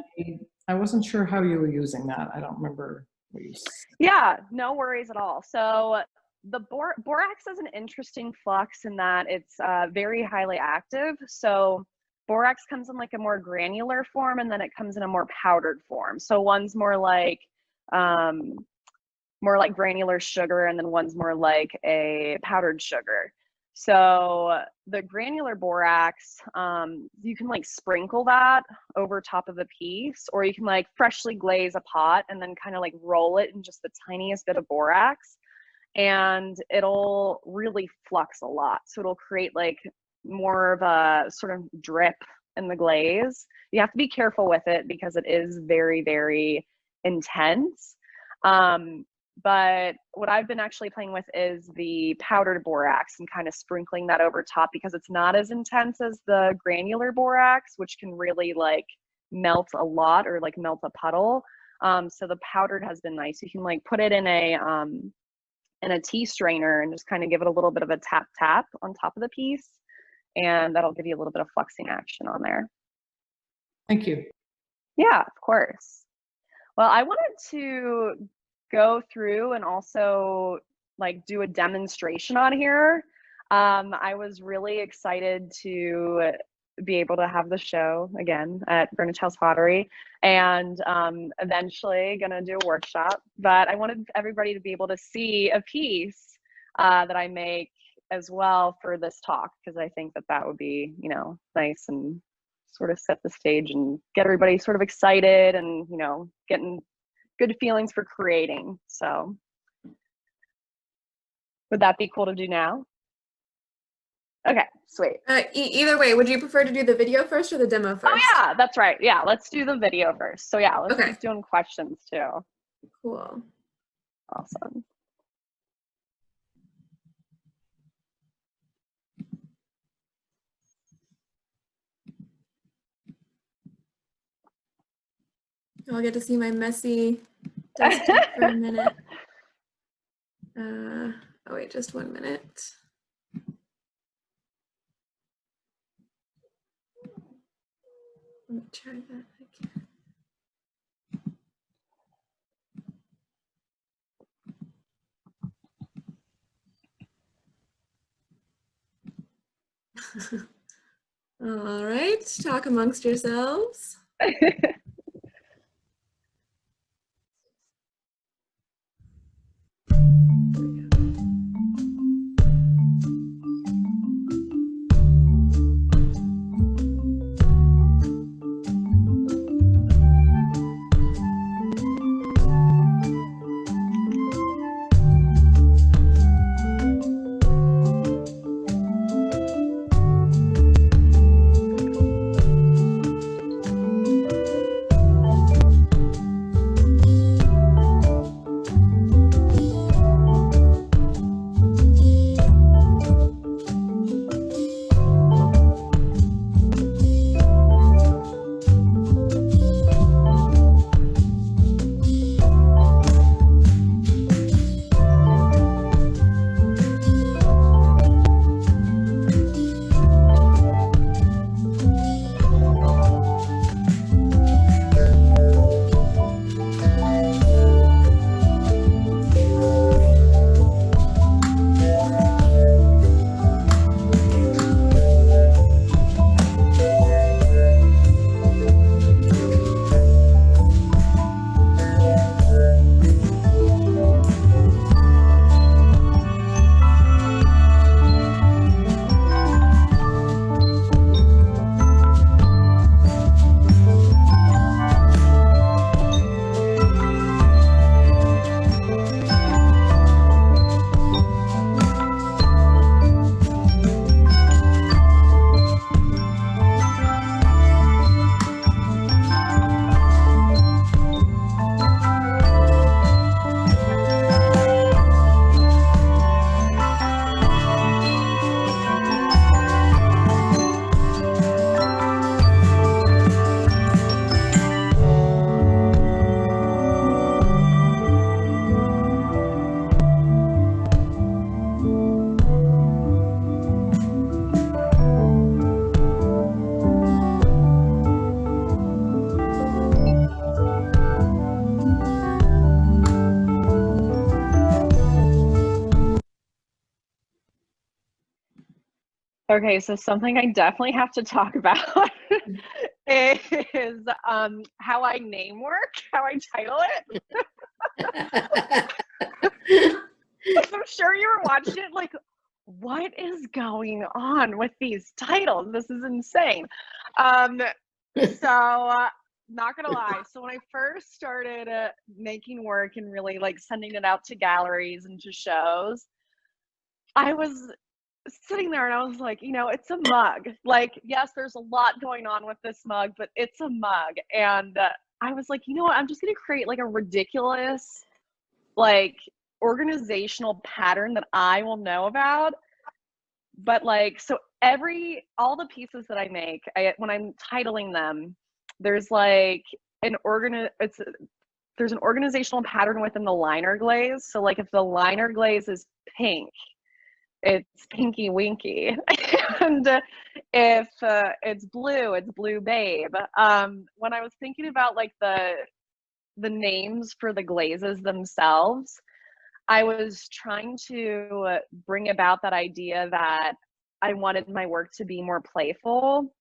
I wasn't sure how you were using that. I don't remember what you said. Yeah, no worries at all. So the borax is an interesting flux in that it's very highly active. So borax comes in like a more granular form, and then it comes in a more powdered form. So one's more like granular sugar, and then one's more like a powdered sugar. So the granular borax, you can like sprinkle that over top of a piece, or you can like freshly glaze a pot and then kind of like roll it in just the tiniest bit of borax, and it'll really flux a lot. So it'll create like more of a sort of drip in the glaze. You have to be careful with it because it is very, very intense. But what I've been actually playing with is the powdered borax and kind of sprinkling that over top, because it's not as intense as the granular borax, which can really like melt a lot or like melt a puddle. So the powdered has been nice. You can like put it in a tea strainer and just kind of give it a little bit of a tap tap on top of the piece, and that'll give you a little bit of fluxing action on there. Thank you. Yeah, of course. Well, I wanted to go through and also like do a demonstration on here. I was really excited to be able to have the show again at Greenwich House Pottery, and eventually gonna do a workshop. But I wanted everybody to be able to see a piece that I make as well for this talk, because I think that that would be, you know, nice and sort of set the stage and get everybody sort of excited and, you know, getting good feelings for creating. So would that be cool to do now? Okay, sweet. Either way, would you prefer to do the video first or the demo first? Oh yeah, that's right. Yeah, let's do the video first. So yeah, let's keep doing questions too. Cool. Awesome. I'll get to see my messy desktop for a minute. Oh wait, just 1 minute. Let me try that again. All right, talk amongst yourselves. Okay, so something I definitely have to talk about is how I name work, how I title it. I'm sure you were watching it like, what is going on with these titles? This is insane. So not gonna lie. So when I first started making work and really like sending it out to galleries and to shows, I was sitting there and I was like, it's a mug. Like, yes, there's a lot going on with this mug, but it's a mug. And I was like, you know what? I'm just gonna create like a ridiculous, like, organizational pattern that I will know about. But like, so all the pieces that I make, when I'm titling them, there's like there's an organizational pattern within the liner glaze. So like if the liner glaze is pink, it's Pinky Winky. And if it's Blue Babe. When I was thinking about like the names for the glazes themselves, I was trying to bring about that idea that I wanted my work to be more playful.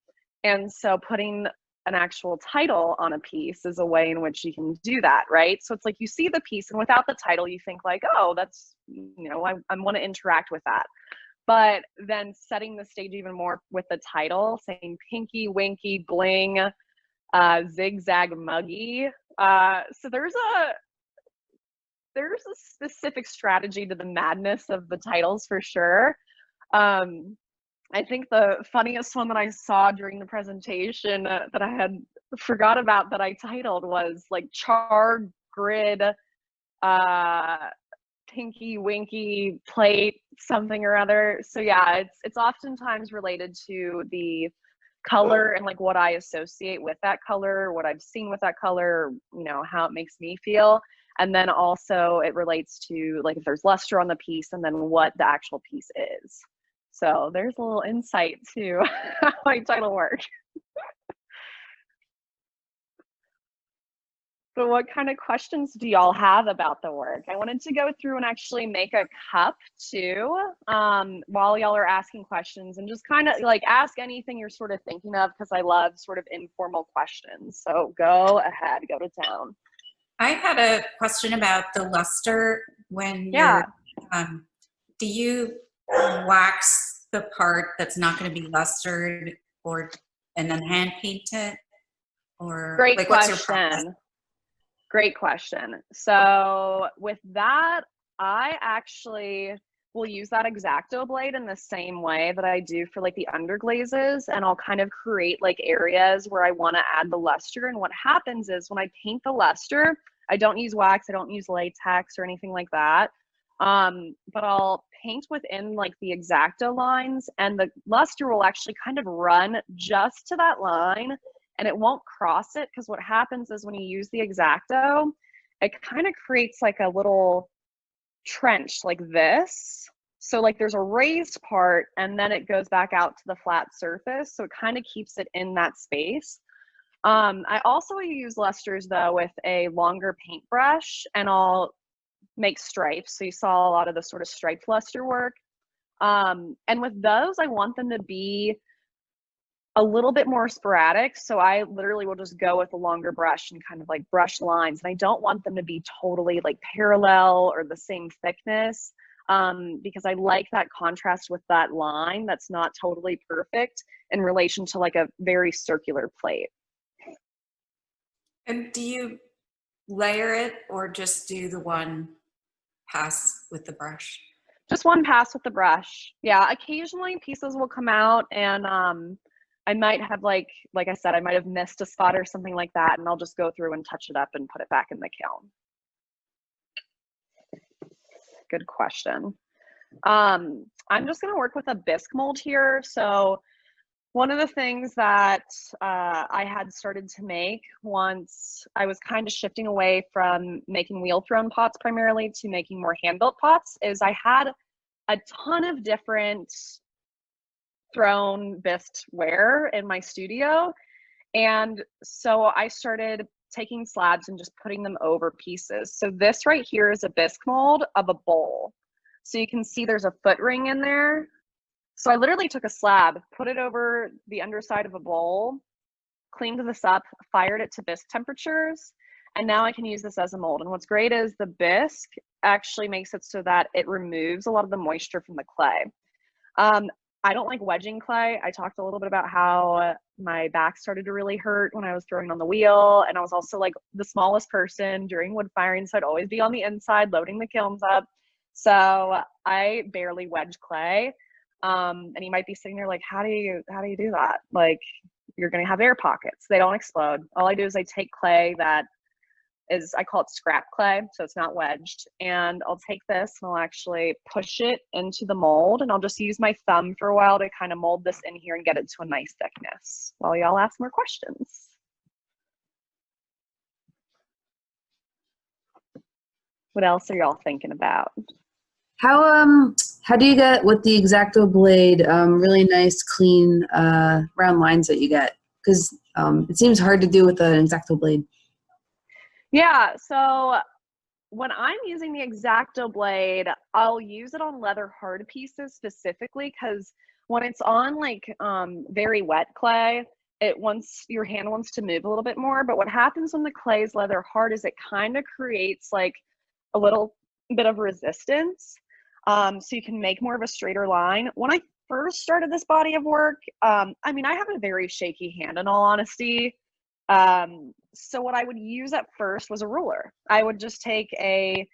And so putting an actual title on a piece is a way in which you can do that, right? So it's like you see the piece and without the title, you think like, oh, that's, I want to interact with that. But then setting the stage even more with the title, saying Pinky Winky Bling, Zigzag Muggy. So there's a specific strategy to the madness of the titles for sure. I think the funniest one that I saw during the presentation that I had forgot about that I titled was like Char Grid Pinky Winky Plate something or other. So yeah, it's oftentimes related to the color and like what I associate with that color, what I've seen with that color, how it makes me feel. And then also it relates to like if there's luster on the piece and then what the actual piece is. So there's a little insight to how my title work. So what kind of questions do y'all have about the work? I wanted to go through and actually make a cup too, while y'all are asking questions, and just kind of like ask anything you're sort of thinking of, because I love sort of informal questions. So go ahead, go to town. I had a question about the luster when you're, do you wax the part that's not going to be lustered and then hand paint it? Or Great like, question. what's your process? Great question. So with that, I actually will use that X-Acto blade in the same way that I do for like the underglazes, and I'll kind of create like areas where I want to add the luster. And what happens is when I paint the luster, I don't use wax, I don't use latex or anything like that. But I'll paint within like the X-Acto lines, and the luster will actually kind of run just to that line, and it won't cross it, because what happens is when you use the X-Acto, it kind of creates like a little trench like this. So like there's a raised part and then it goes back out to the flat surface. So it kind of keeps it in that space. I also use lusters though with a longer paintbrush, and I'll make stripes. So you saw a lot of the sort of striped luster work. And with those, I want them to be a little bit more sporadic. So I literally will just go with a longer brush and kind of like brush lines. And I don't want them to be totally like parallel or the same thickness, because I like that contrast with that line that's not totally perfect in relation to like a very circular plate. And do you layer it or just do the one pass with the brush? Just one pass with the brush. Yeah, occasionally pieces will come out and I might have like I said, I might have missed a spot or something like that, and I'll just go through and touch it up and put it back in the kiln. Good question. I'm just gonna work with a bisque mold here. So one of the things that I had started to make once I was kind of shifting away from making wheel thrown pots primarily to making more hand-built pots is I had a ton of different thrown bisque ware in my studio. And so I started taking slabs and just putting them over pieces. So this right here is a bisque mold of a bowl. So you can see there's a foot ring in there. So I literally took a slab, put it over the underside of a bowl, cleaned this up, fired it to bisque temperatures, and now I can use this as a mold. And what's great is the bisque actually makes it so that it removes a lot of the moisture from the clay. I don't like wedging clay. I talked a little bit about how my back started to really hurt when I was throwing on the wheel. And I was also like the smallest person during wood firing. So I'd always be on the inside loading the kilns up. So I barely wedge clay. And you might be sitting there like, how do you do that? Like, you're going to have air pockets. They don't explode. All I do is I take clay that is, I call it scrap clay, so it's not wedged, and I'll take this and I'll actually push it into the mold, and I'll just use my thumb for a while to kind of mold this in here and get it to a nice thickness while y'all ask more questions. What else are y'all thinking about? How do you get with the X-Acto blade really nice clean round lines that you get? Because it seems hard to do with an X-Acto blade. Yeah, so when I'm using the X-Acto blade, I'll use it on leather hard pieces specifically, because when it's on like very wet clay, your hand wants to move a little bit more. But what happens when the clay is leather hard is it kind of creates like a little bit of resistance, so you can make more of a straighter line. When I first started this body of work, I mean, I have a very shaky hand in all honesty. So what I would use at first was a ruler. I would just take a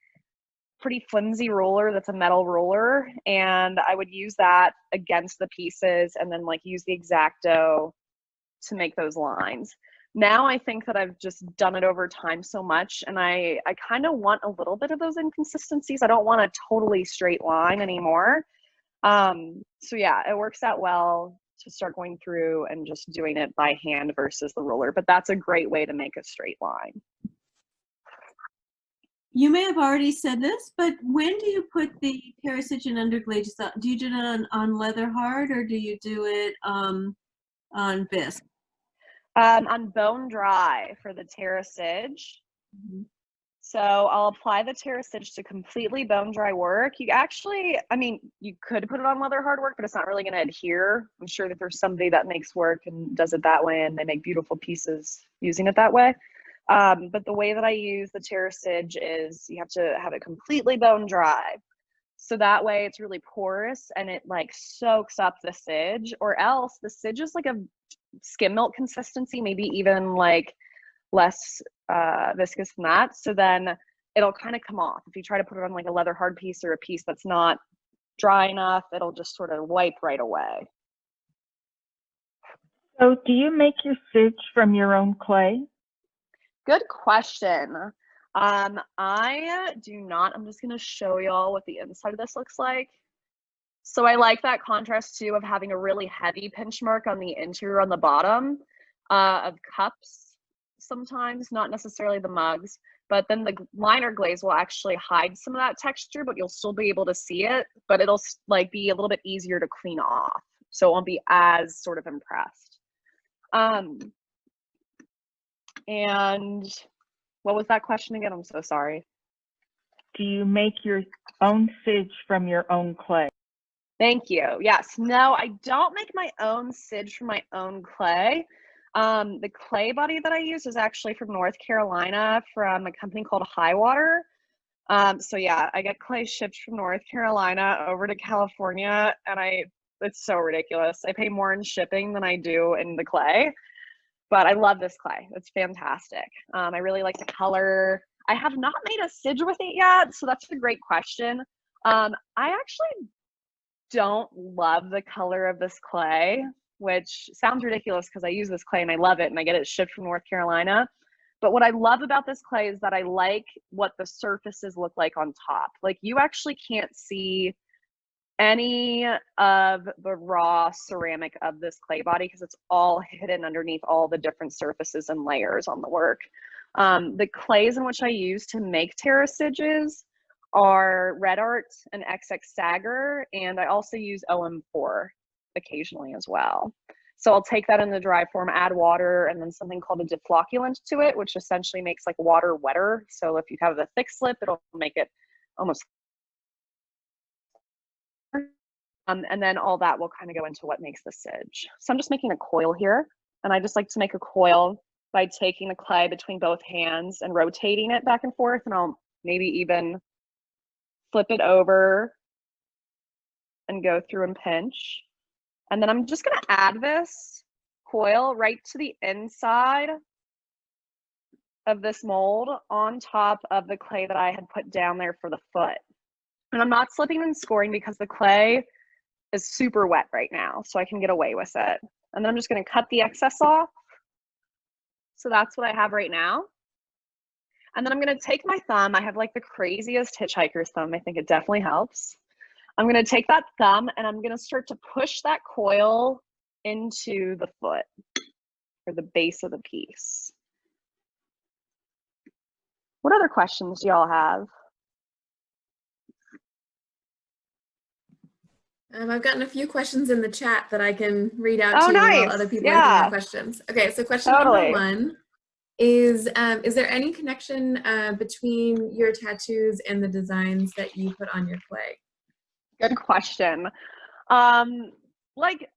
pretty flimsy ruler that's a metal ruler, and I would use that against the pieces and then like use the X-Acto to make those lines. Now I think that I've just done it over time so much, and I kind of want a little bit of those inconsistencies. I don't want a totally straight line anymore. So yeah, it works out well to start going through and just doing it by hand versus the ruler, but that's a great way to make a straight line. You may have already said this, but when do you put the terracage and underglazes on? Do you do it on leather hard, or do you do it on bisque? On bone dry for the terracage. Mm-hmm. So I'll apply the terracage to completely bone dry work. You actually, I mean, you could put it on leather hard work, but it's not really going to adhere. I'm sure that there's somebody that makes work and does it that way, and they make beautiful pieces using it that way. But the way that I use the terracage is you have to have it completely bone dry. So that way it's really porous and it like soaks up the sidge, or else the sidge is like a skim milk consistency, maybe even like less viscous than that. So then it'll kind of come off. If you try to put it on like a leather hard piece or a piece that's not dry enough, it'll just sort of wipe right away. So do you make your sidge from your own clay? Good question. I do not. I'm just going to show y'all what the inside of this looks like. So I like that contrast too of having a really heavy pinch mark on the interior on the bottom of cups sometimes, not necessarily the mugs, but then the liner glaze will actually hide some of that texture, but you'll still be able to see it, but it'll like be a little bit easier to clean off. So it won't be as sort of impressed. And what was that question again? I'm so sorry. Do you make your own sidge from your own clay? Thank you. Yes. No, I don't make my own sidge from my own clay. The clay body that I use is actually from North Carolina from a company called Highwater. So yeah, I get clay shipped from North Carolina over to California, and it's so ridiculous. I pay more in shipping than I do in the clay, but I love this clay. It's fantastic. I really like the color. I have not made a sidge with it yet, so that's a great question. I actually don't love the color of this clay, which sounds ridiculous because I use this clay and I love it and I get it shipped from North Carolina. But what I love about this clay is that I like what the surfaces look like on top. Like you actually can't see any of the raw ceramic of this clay body because it's all hidden underneath all the different surfaces and layers on the work. The clays in which I use to make terracages are Red Art and XX Sagger, and I also use OM4 occasionally as well. So I'll take that in the dry form, add water, and then something called a deflocculant to it, which essentially makes like water wetter. So if you have a thick slip, it'll make it almost And then all that will kind of go into what makes the sidge. So I'm just making a coil here, and I just like to make a coil by taking the clay between both hands and rotating it back and forth, and I'll maybe even flip it over and go through and pinch. And then I'm just gonna add this coil right to the inside of this mold on top of the clay that I had put down there for the foot. And I'm not slipping and scoring because the clay is super wet right now, so I can get away with it. And then I'm just gonna cut the excess off. So that's what I have right now. And then I'm gonna take my thumb. I have like the craziest hitchhiker's thumb. I think it definitely helps. I'm gonna take that thumb and I'm gonna start to push that coil into the foot or the base of the piece. What other questions do y'all have? I've gotten a few questions in the chat that I can read out to you nice. while other people are thinking of questions. Okay, so question number one is there any connection between your tattoos and the designs that you put on your clay? Good question. Like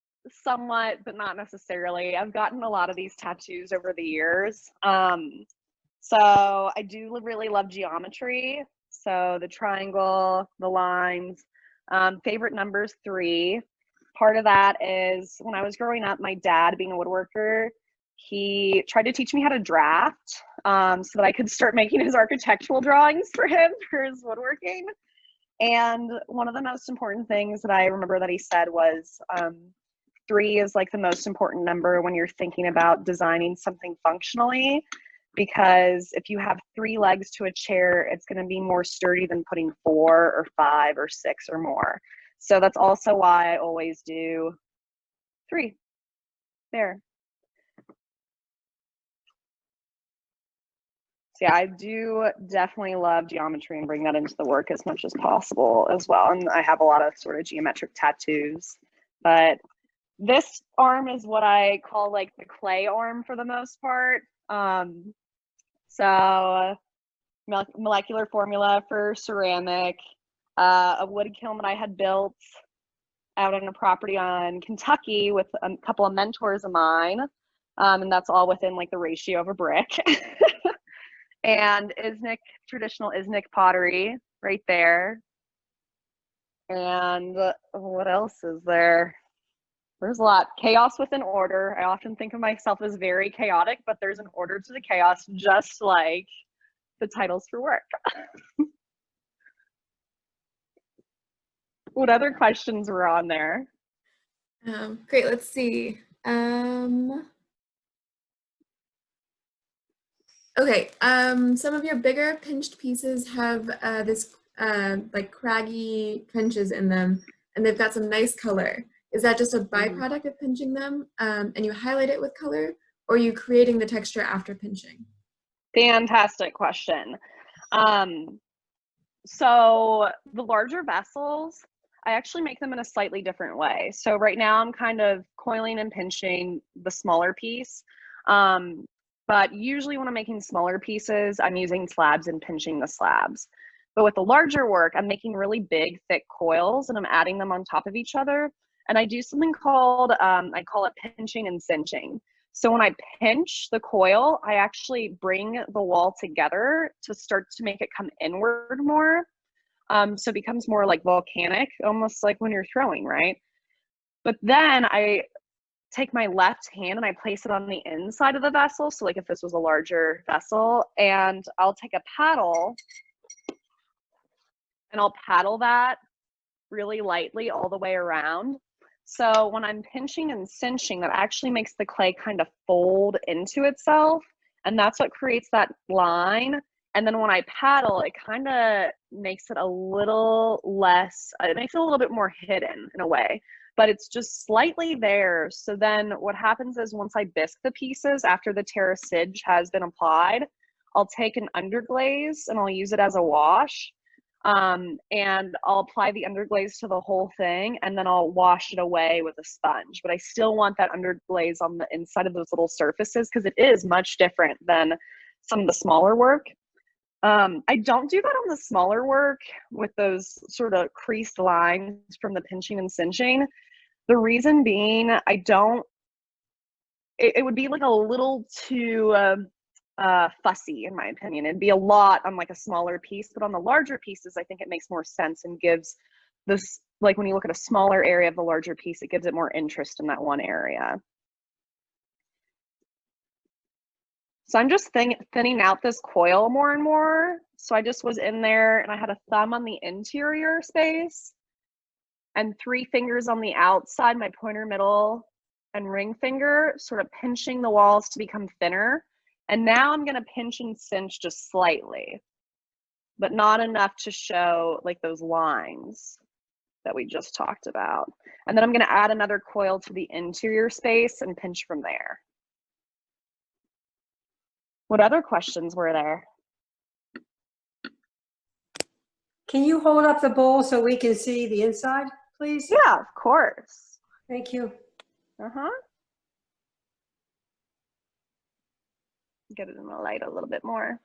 somewhat, but not necessarily. I've gotten a lot of these tattoos over the years. So I do really love geometry. So the triangle, the lines. Favorite number's 3. Part of that is when I was growing up, my dad, being a woodworker, he tried to teach me how to draft so that I could start making his architectural drawings for him for his woodworking. And one of the most important things that I remember that he said was 3 is like the most important number when you're thinking about designing something functionally, because if you have 3 legs to a chair, it's going to be more sturdy than putting 4 or 5 or 6 or more. So that's also why I always do 3 there. So yeah, I do definitely love geometry and bring that into the work as much as possible as well. And I have a lot of sort of geometric tattoos, but this arm is what I call like the clay arm for the most part. So molecular formula for ceramic, a wood kiln that I had built out on a property on Kentucky with a couple of mentors of mine. And that's all within like the ratio of a brick. And Iznik, traditional Iznik pottery right there. And what else is there? There's a lot. Chaos within order. I often think of myself as very chaotic, but there's an order to the chaos, just like the titles for work. What other questions were on there? Great, let's see. Okay, some of your bigger pinched pieces have this like craggy pinches in them, and they've got some nice color. Is that just a byproduct of pinching them and you highlight it with color, or are you creating the texture after pinching? Fantastic question. So the larger vessels, I actually make them in a slightly different way. So right now I'm kind of coiling and pinching the smaller piece. But usually when I'm making smaller pieces, I'm using slabs and pinching the slabs. But with the larger work, I'm making really big, thick coils and I'm adding them on top of each other. And I do something called, I call it pinching and cinching. So when I pinch the coil, I actually bring the wall together to start to make it come inward more. So it becomes more like volcanic, almost like when you're throwing, right? But then I take my left hand and I place it on the inside of the vessel. So like if this was a larger vessel, and I'll take a paddle and I'll paddle that really lightly all the way around. So when I'm pinching and cinching, that actually makes the clay kind of fold into itself. And that's what creates that line. And then when I paddle, it kind of makes it a little less, it makes it a little bit more hidden in a way, but it's just slightly there. So then what happens is once I bisque the pieces after the Terra Sidge has been applied, I'll take an underglaze and I'll use it as a wash. And I'll apply the underglaze to the whole thing and then I'll wash it away with a sponge. But I still want that underglaze on the inside of those little surfaces because it is much different than some of the smaller work. I don't do that on the smaller work with those sort of creased lines from the pinching and cinching. The reason being, it would be like a little too fussy in my opinion. It'd be a lot on like a smaller piece, but on the larger pieces, I think it makes more sense and gives this, like when you look at a smaller area of the larger piece, it gives it more interest in that one area. So I'm just thinning out this coil more and more. So I just was in there and I had a thumb on the interior space and 3 fingers on the outside, my pointer, middle, and ring finger, sort of pinching the walls to become thinner. And now I'm gonna pinch and cinch just slightly, but not enough to show like those lines that we just talked about. And then I'm gonna add another coil to the interior space and pinch from there. What other questions were there? Can you hold up the bowl so we can see the inside, please? Yeah, of course. Thank you. Get it in the light a little bit more.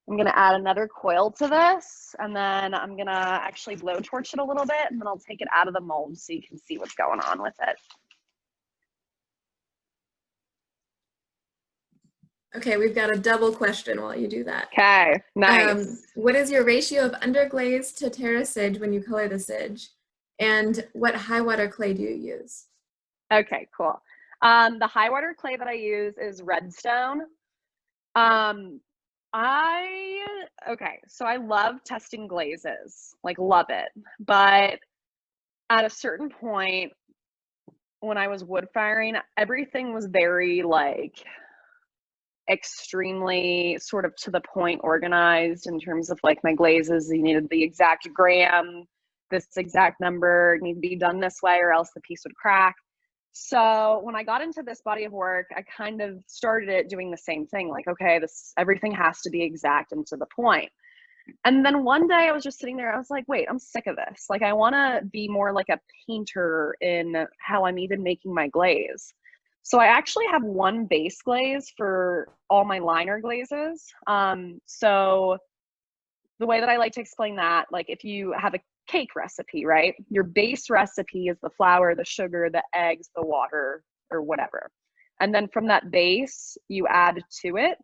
I'm gonna add another coil to this, and then I'm gonna actually blowtorch it a little bit, and then I'll take it out of the mold so you can see what's going on with it. Okay, we've got a double question while you do that. Okay, nice. What is your ratio of underglaze to terracid when you color the sidge? And what high water clay do you use? Okay, cool. The high water clay that I use is Redstone. Okay, so I love testing glazes, like love it. But at a certain point, when I was wood firing, everything was very like extremely sort of to the point organized in terms of like my glazes. You needed the exact gram, this exact number, need to be done this way or else the piece would crack. So when I got into this body of work, I kind of started it doing the same thing. Like, okay, everything has to be exact and to the point. And then one day I was just sitting there, I was like, wait, I'm sick of this. Like, I want to be more like a painter in how I'm even making my glaze. So I actually have one base glaze for all my liner glazes. So the way that I like to explain that, like if you have a cake recipe, right? Your base recipe is the flour, the sugar, the eggs, the water, or whatever. And then from that base, you add to it.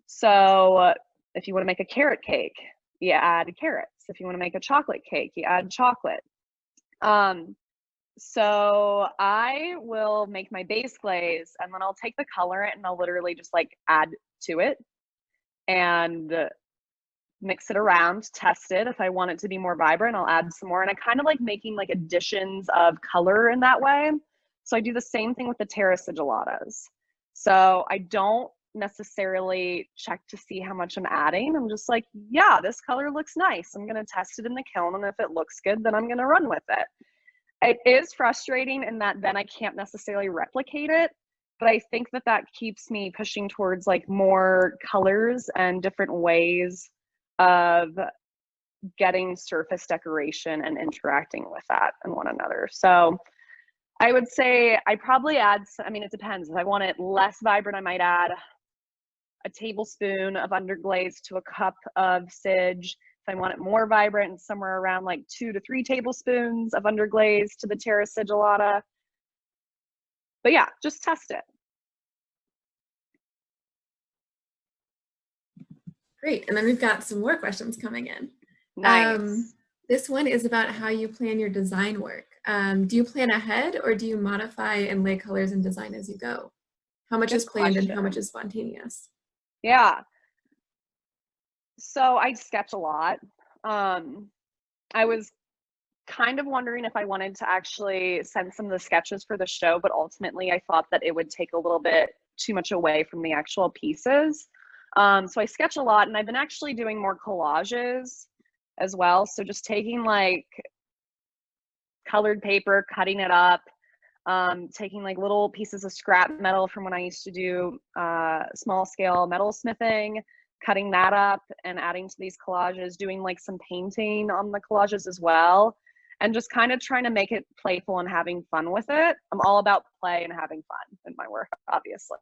So if you want to make a carrot cake, you add carrots. If you want to make a chocolate cake, you add chocolate. So I will make my base glaze and then I'll take the colorant and I'll literally just like add to it and mix it around, test it. If I want it to be more vibrant, I'll add some more. And I kind of like making like additions of color in that way. So I do the same thing with the terra sigillatas. So I don't necessarily check to see how much I'm adding. I'm just like, yeah, this color looks nice. I'm going to test it in the kiln. And if it looks good, then I'm going to run with it. It is frustrating in that then I can't necessarily replicate it, but I think that that keeps me pushing towards like more colors and different ways of getting surface decoration and interacting with that and one another. So I would say I probably add, I mean, it depends. If I want it less vibrant, I might add a tablespoon of underglaze to a cup of sidge. If I want it more vibrant, somewhere around like 2 to 3 tablespoons of underglaze to the terra sigillata. But yeah, just test it. Great, and then we've got some more questions coming in. Nice. This one is about how you plan your design work. Do you plan ahead or do you modify and lay colors and design as you go? How much is planned and how much is spontaneous? Yeah. So I sketch a lot. I was kind of wondering if I wanted to actually send some of the sketches for the show, but ultimately I thought that it would take a little bit too much away from the actual pieces. So I sketch a lot and I've been actually doing more collages as well. So just taking like colored paper, cutting it up, taking like little pieces of scrap metal from when I used to do small scale metal smithing, cutting that up and adding to these collages, doing like some painting on the collages as well. and just kind of trying to make it playful and having fun with it. I'm all about play and having fun in my work, obviously.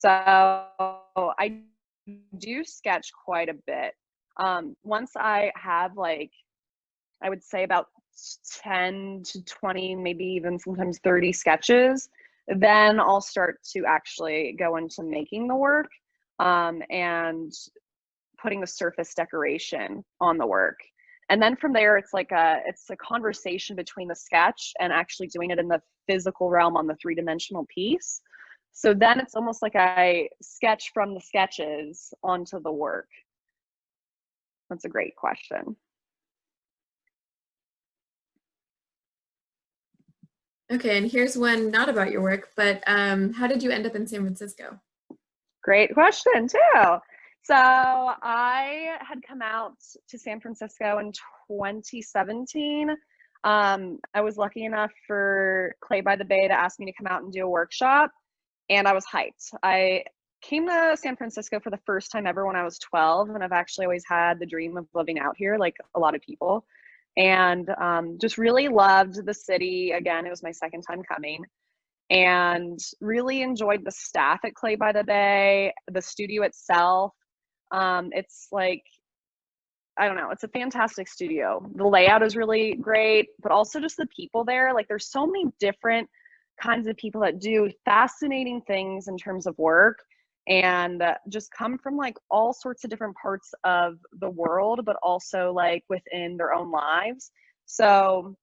So I do sketch quite a bit. Once I have like, I would say about 10 to 20, maybe even sometimes 30 sketches, then I'll start to actually go into making the work and putting the surface decoration on the work. And then from there, it's a conversation between the sketch and actually doing it in the physical realm on the 3-dimensional piece. So then it's almost like I sketch from the sketches onto the work. That's a great question. Okay, and here's one not about your work, but how did you end up in San Francisco? Great question too. So I had come out to San Francisco in 2017. I was lucky enough for Clay by the Bay to ask me to come out and do a workshop, and I was hyped. I came to San Francisco for the first time ever when I was 12, and I've actually always had the dream of living out here, like a lot of people, and just really loved the city. Again, it was my second time coming, and really enjoyed the staff at Clay by the Bay, the studio itself. It's like, I don't know, it's a fantastic studio. The layout is really great, but also just the people there. Like, there's so many different kinds of people that do fascinating things in terms of work, and just come from like all sorts of different parts of the world, but also like within their own lives. So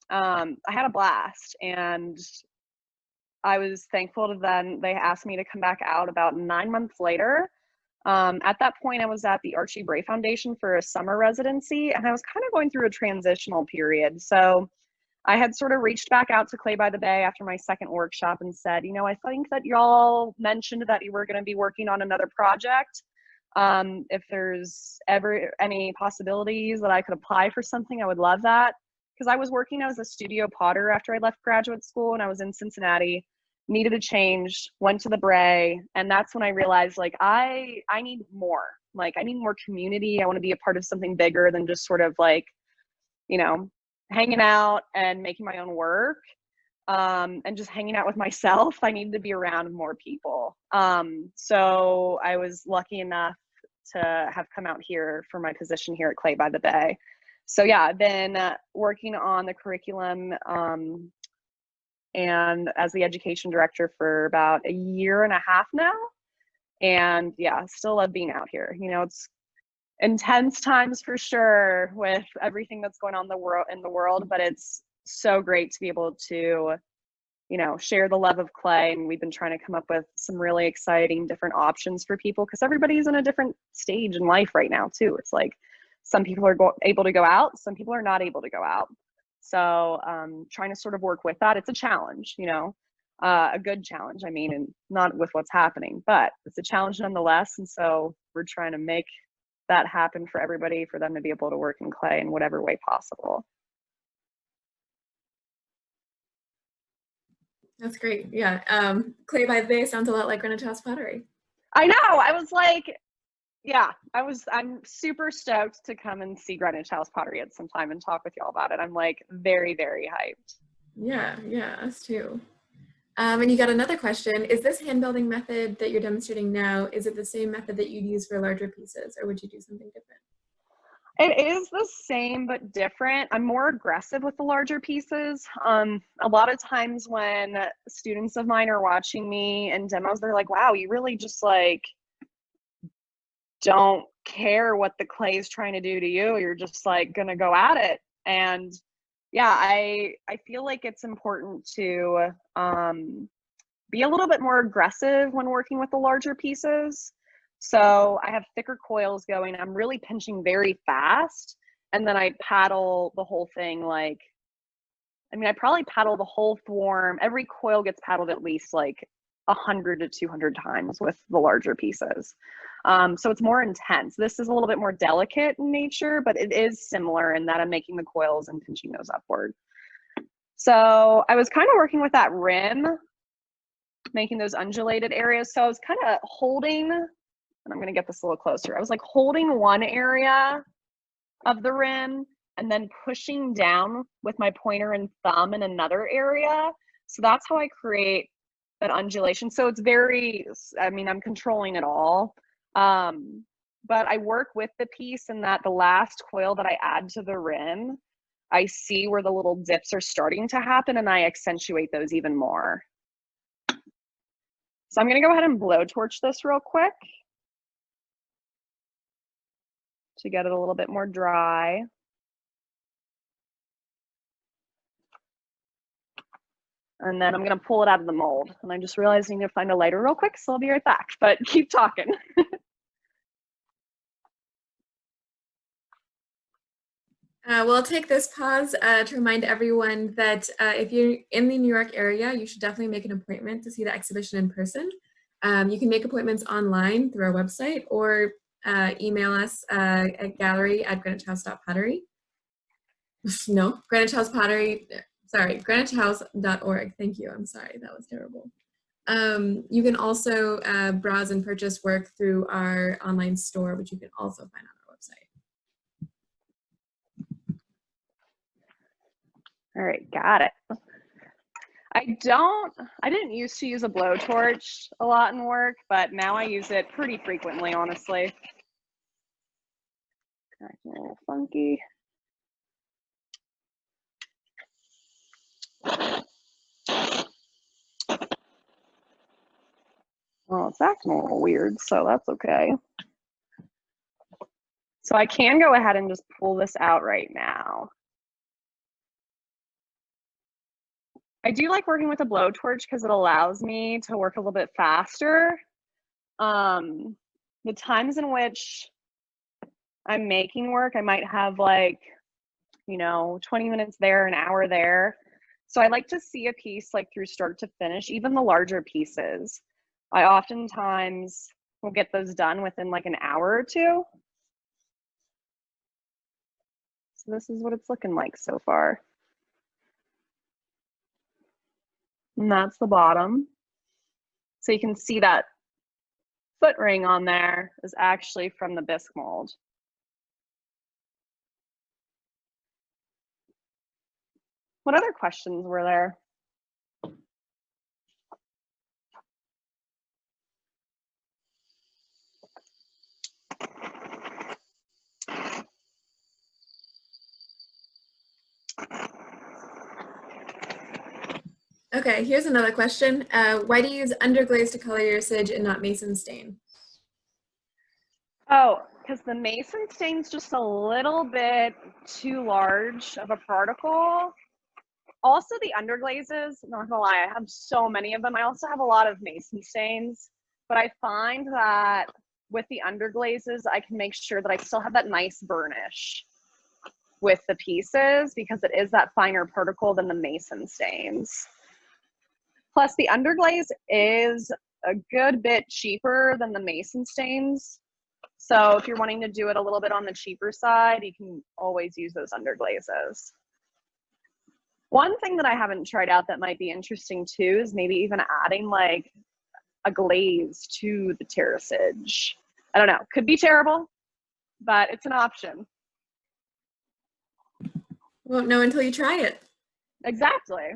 I had a blast, and I was thankful to then they asked me to come back out about 9 months later. At that point, I was at the Archie Bray Foundation for a summer residency, and I was kind of going through a transitional period. So I had sort of reached back out to Clay by the Bay after my second workshop and said, you know, I think that y'all mentioned that you were going to be working on another project. If there's ever any possibilities that I could apply for something, I would love that. Because I was working as a studio potter after I left graduate school, and I was in Cincinnati, needed a change, went to the Bray, and that's when I realized, like, I need more. Like, I need more community. I want to be a part of something bigger than just sort of like, you know, hanging out and making my own work, and just hanging out with myself. I needed to be around more people. So I was lucky enough to have come out here for my position here at Clay by the Bay. So yeah, I've been working on the curriculum and as the education director for about 1.5 years now. And yeah, still love being out here. You know, it's intense times for sure with everything that's going on in the world, but it's so great to be able to, you know, share the love of clay. And we've been trying to come up with some really exciting different options for people, because everybody's in a different stage in life right now too. It's like some people are able to go out, some people are not able to go out. So trying to sort of work with that. It's a challenge, you know, a good challenge. I mean, and not with what's happening, but it's a challenge nonetheless. And so we're trying to make that happen for everybody, for them to be able to work in clay in whatever way possible. That's great. Yeah. Clay by the Bay sounds a lot like Greenwich House pottery. I know. I was like, yeah, I'm super stoked to come and see Greenwich House pottery at some time and talk with y'all about it. I'm like very, very hyped. Yeah, us too. And you got another question. Is this hand building method that you're demonstrating now, is it the same method that you'd use for larger pieces, or would you do something different? It is the same but different. I'm more aggressive with the larger pieces. A lot of times when students of mine are watching me in demos, they're like, wow, you really just like don't care what the clay is trying to do to you. You're just like gonna go at it. And yeah, I feel like it's important to be a little bit more aggressive when working with the larger pieces. So I have thicker coils going. I'm really pinching very fast, and then I paddle the whole thing. Like, I mean, I probably paddle the whole form. Every coil gets paddled at least like 100 to 200 times with the larger pieces. So it's more intense. This is a little bit more delicate in nature, but it is similar in that I'm making the coils and pinching those upward. So I was kind of working with that rim, making those undulated areas. So I was kind of holding, and I'm going to get this a little closer. I was like holding one area of the rim and then pushing down with my pointer and thumb in another area. So that's how I create that undulation. So it's very, I mean, I'm controlling it all. But I work with the piece in that the last coil that I add to the rim, I see where the little dips are starting to happen and I accentuate those even more. So I'm gonna go ahead and blowtorch this real quick to get it a little bit more dry. And then I'm gonna pull it out of the mold. And I'm just realizing to find a lighter real quick, so I'll be right back, but keep talking. We'll take this pause to remind everyone that if you're in the New York area, you should definitely make an appointment to see the exhibition in person. You can make appointments online through our website or email us at gallery@greenwichhouse.pottery. No, Greenwich House Pottery, sorry, greenwichhouse.org. Thank you, I'm sorry, that was terrible. You can also browse and purchase work through our online store, which you can also find on our website. All right, got it. I didn't used to use a blowtorch a lot in work, but now I use it pretty frequently, honestly. Acting a little funky. Well, it's acting a little weird, so that's okay. So I can go ahead and just pull this out right now. I do like working with a blowtorch because it allows me to work a little bit faster. The times in which I'm making work, I might have like, you know, 20 minutes there, an hour there. So I like to see a piece like through start to finish, even the larger pieces. I oftentimes will get those done within like an hour or two. So this is what it's looking like so far. And that's the bottom. So you can see that foot ring on there is actually from the bisque mold. What other questions were there? Okay, here's another question. Why do you use underglaze to color your sage and not mason stain? Oh, because the mason stain's just a little bit too large of a particle. Also the underglazes, not gonna lie, I have so many of them. I also have a lot of mason stains, but I find that with the underglazes, I can make sure that I still have that nice burnish with the pieces because it is that finer particle than the mason stains. Plus the underglaze is a good bit cheaper than the mason stains. So if you're wanting to do it a little bit on the cheaper side, you can always use those underglazes. One thing that I haven't tried out that might be interesting too is maybe even adding like a glaze to the terracage. I don't know, could be terrible, but it's an option. Won't know until you try it. Exactly.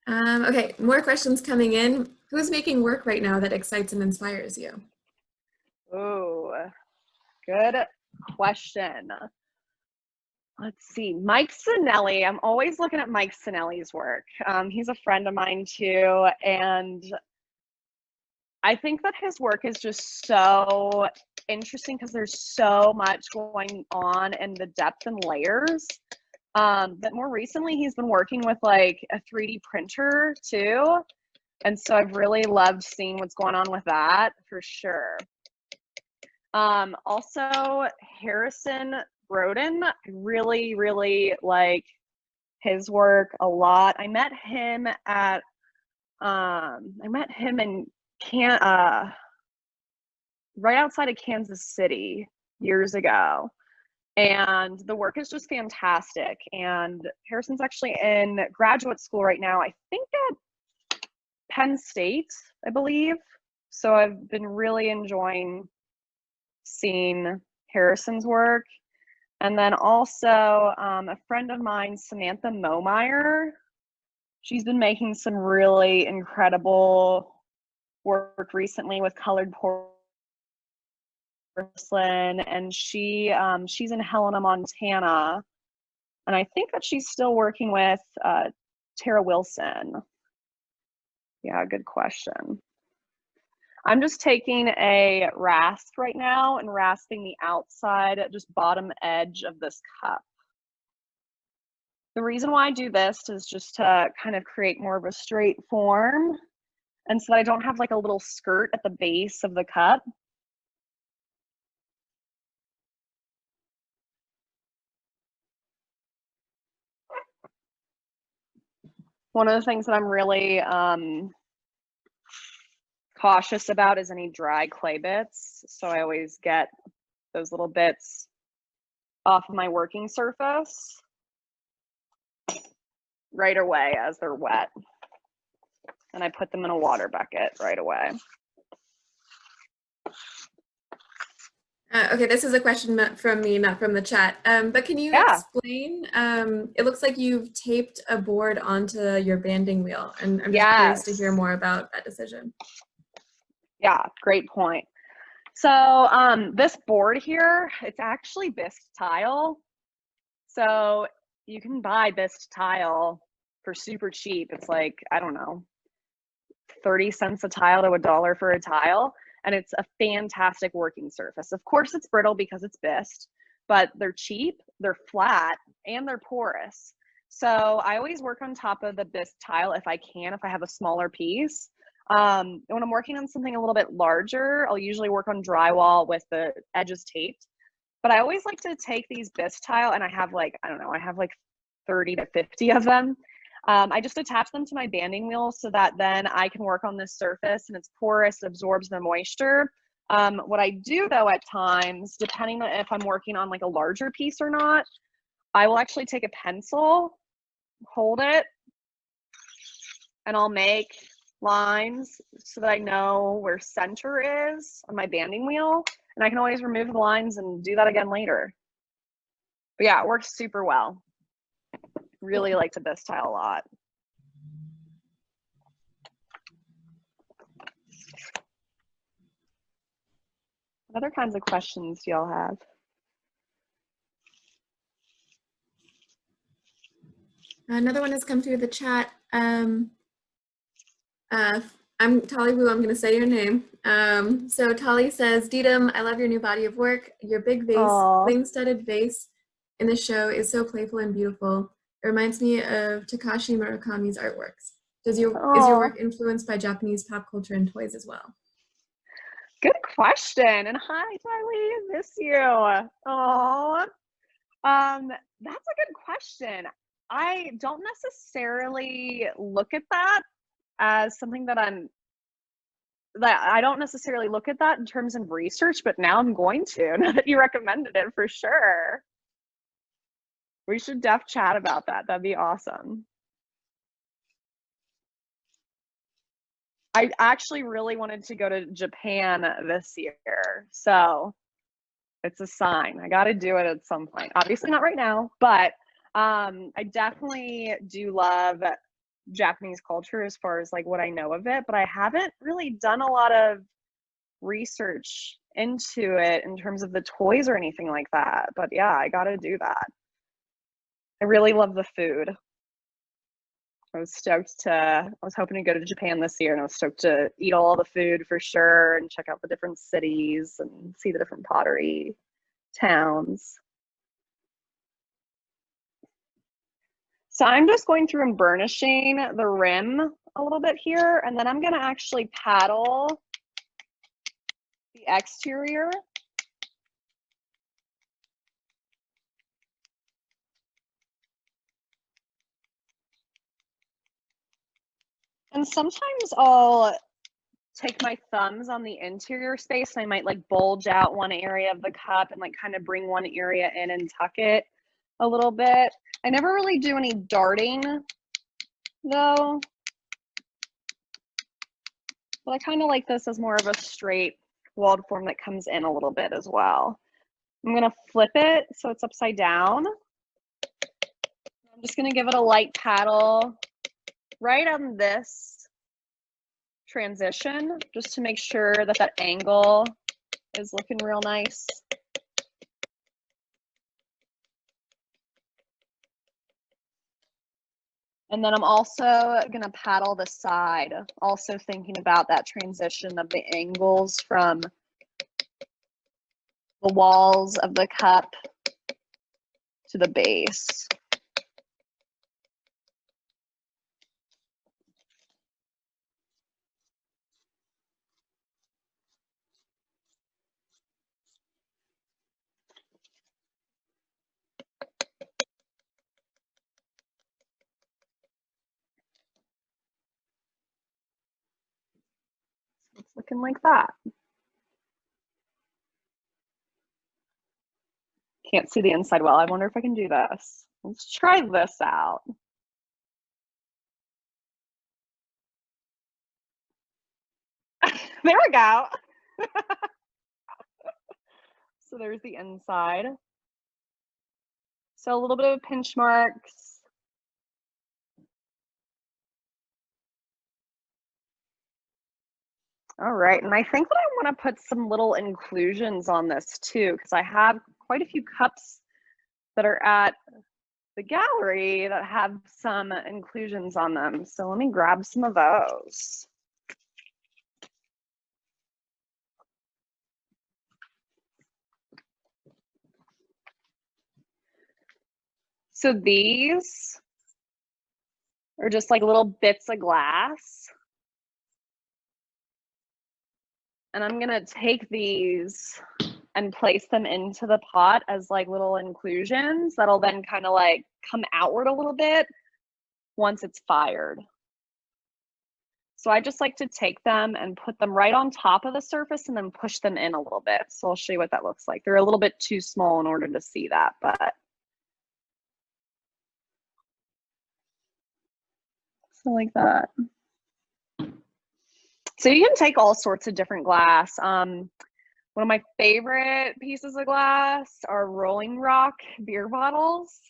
Okay, more questions coming in. Who's making work right now that excites and inspires you? Oh, good question. Let's see, Mike Sinelli. I'm always looking at Mike Sinelli's work. He's a friend of mine too, and I think that his work is just so interesting because there's so much going on in the depth and layers. But more recently, he's been working with like a 3D printer too. And so I've really loved seeing what's going on with that for sure. Also Harrison Broden, I really, really like his work a lot. I met him at, in right outside of Kansas City years ago. And the work is just fantastic. And Harrison's actually in graduate school right now, I think at Penn State, I believe. So I've been really enjoying seeing Harrison's work. And then also a friend of mine, Samantha Momeyer, she's been making some really incredible work recently with colored porcelain, and she's in Helena, Montana, and I think that she's still working with Tara Wilson. Yeah, good question. I'm just taking a rasp right now and rasping the outside, just bottom edge of this cup. The reason why I do this is just to kind of create more of a straight form, and so that I don't have like a little skirt at the base of the cup. One of the things that I'm really cautious about is any dry clay bits. So I always get those little bits off of my working surface right away as they're wet. And I put them in a water bucket right away. Okay, this is a question from me, not from the chat. But can you explain? It looks like you've taped a board onto your banding wheel, and I'm just curious to hear more about that decision. Yeah, great point. So this board here, it's actually bisque tile. So you can buy bisque tile for super cheap. It's like, I don't know, 30 cents a tile to $1 for a tile. And it's a fantastic working surface. Of course, it's brittle because it's bisque, but they're cheap, they're flat, and they're porous. So I always work on top of the bisque tile if I can, if I have a smaller piece. When I'm working on something a little bit larger, I'll usually work on drywall with the edges taped. But I always like to take these bisque tile, and I have like, I don't know, I have like 30 to 50 of them. I just attach them to my banding wheel so that then I can work on this surface and it's porous, absorbs the moisture. What I do though at times, depending on if I'm working on like a larger piece or not, I will actually take a pencil, hold it, and I'll make lines so that I know where center is on my banding wheel, and I can always remove the lines and do that again later. But yeah, it works super well. Really like to bisque tile a lot. What other kinds of questions do y'all have? Another one has come through the chat. I'm Tolly Wu, I'm going to say your name. So Tolly says, Didem, I love your new body of work. Your big vase, wing-studded vase in the show is so playful and beautiful. It reminds me of Takashi Murakami's artworks. Is your work influenced by Japanese pop culture and toys as well? Good question. And hi, Tolly, miss you. Oh, that's a good question. I don't necessarily look at that as something that I don't necessarily look at that in terms of research, but now I'm going to, now that you recommended it for sure. We should chat about that. That'd be awesome. I actually really wanted to go to Japan this year, so it's a sign. I got to do it at some point. Obviously not right now, but I definitely do love Japanese culture as far as like what I know of it, but I haven't really done a lot of research into it in terms of the toys or anything like that. But yeah, I got to do that. I really love the food. I was hoping to go to Japan this year, and I was stoked to eat all the food for sure and check out the different cities and see the different pottery towns. So I'm just going through and burnishing the rim a little bit here, and then I'm going to actually paddle the exterior. And sometimes I'll take my thumbs on the interior space and I might like bulge out one area of the cup and like kind of bring one area in and tuck it a little bit. I never really do any darting though, but I kind of like this as more of a straight walled form that comes in a little bit as well. I'm gonna flip it so it's upside down. I'm just gonna give it a light paddle right on this transition, just to make sure that that angle is looking real nice. And then I'm also gonna paddle the side, also thinking about that transition of the angles from the walls of the cup to the base. It's looking like that. Can't see the inside well. I wonder if I can do this. Let's try this out. There we go. So there's the inside. So a little bit of pinch marks. All right, and I think that I want to put some little inclusions on this too, because I have quite a few cups that are at the gallery that have some inclusions on them. So let me grab some of those. So these are just like little bits of glass. And I'm gonna take these and place them into the pot as like little inclusions that'll then kind of like come outward a little bit once it's fired. So I just like to take them and put them right on top of the surface and then push them in a little bit. So I'll show you what that looks like. They're a little bit too small in order to see that, but. So like that. So you can take all sorts of different glass. One of my favorite pieces of glass are Rolling Rock beer bottles.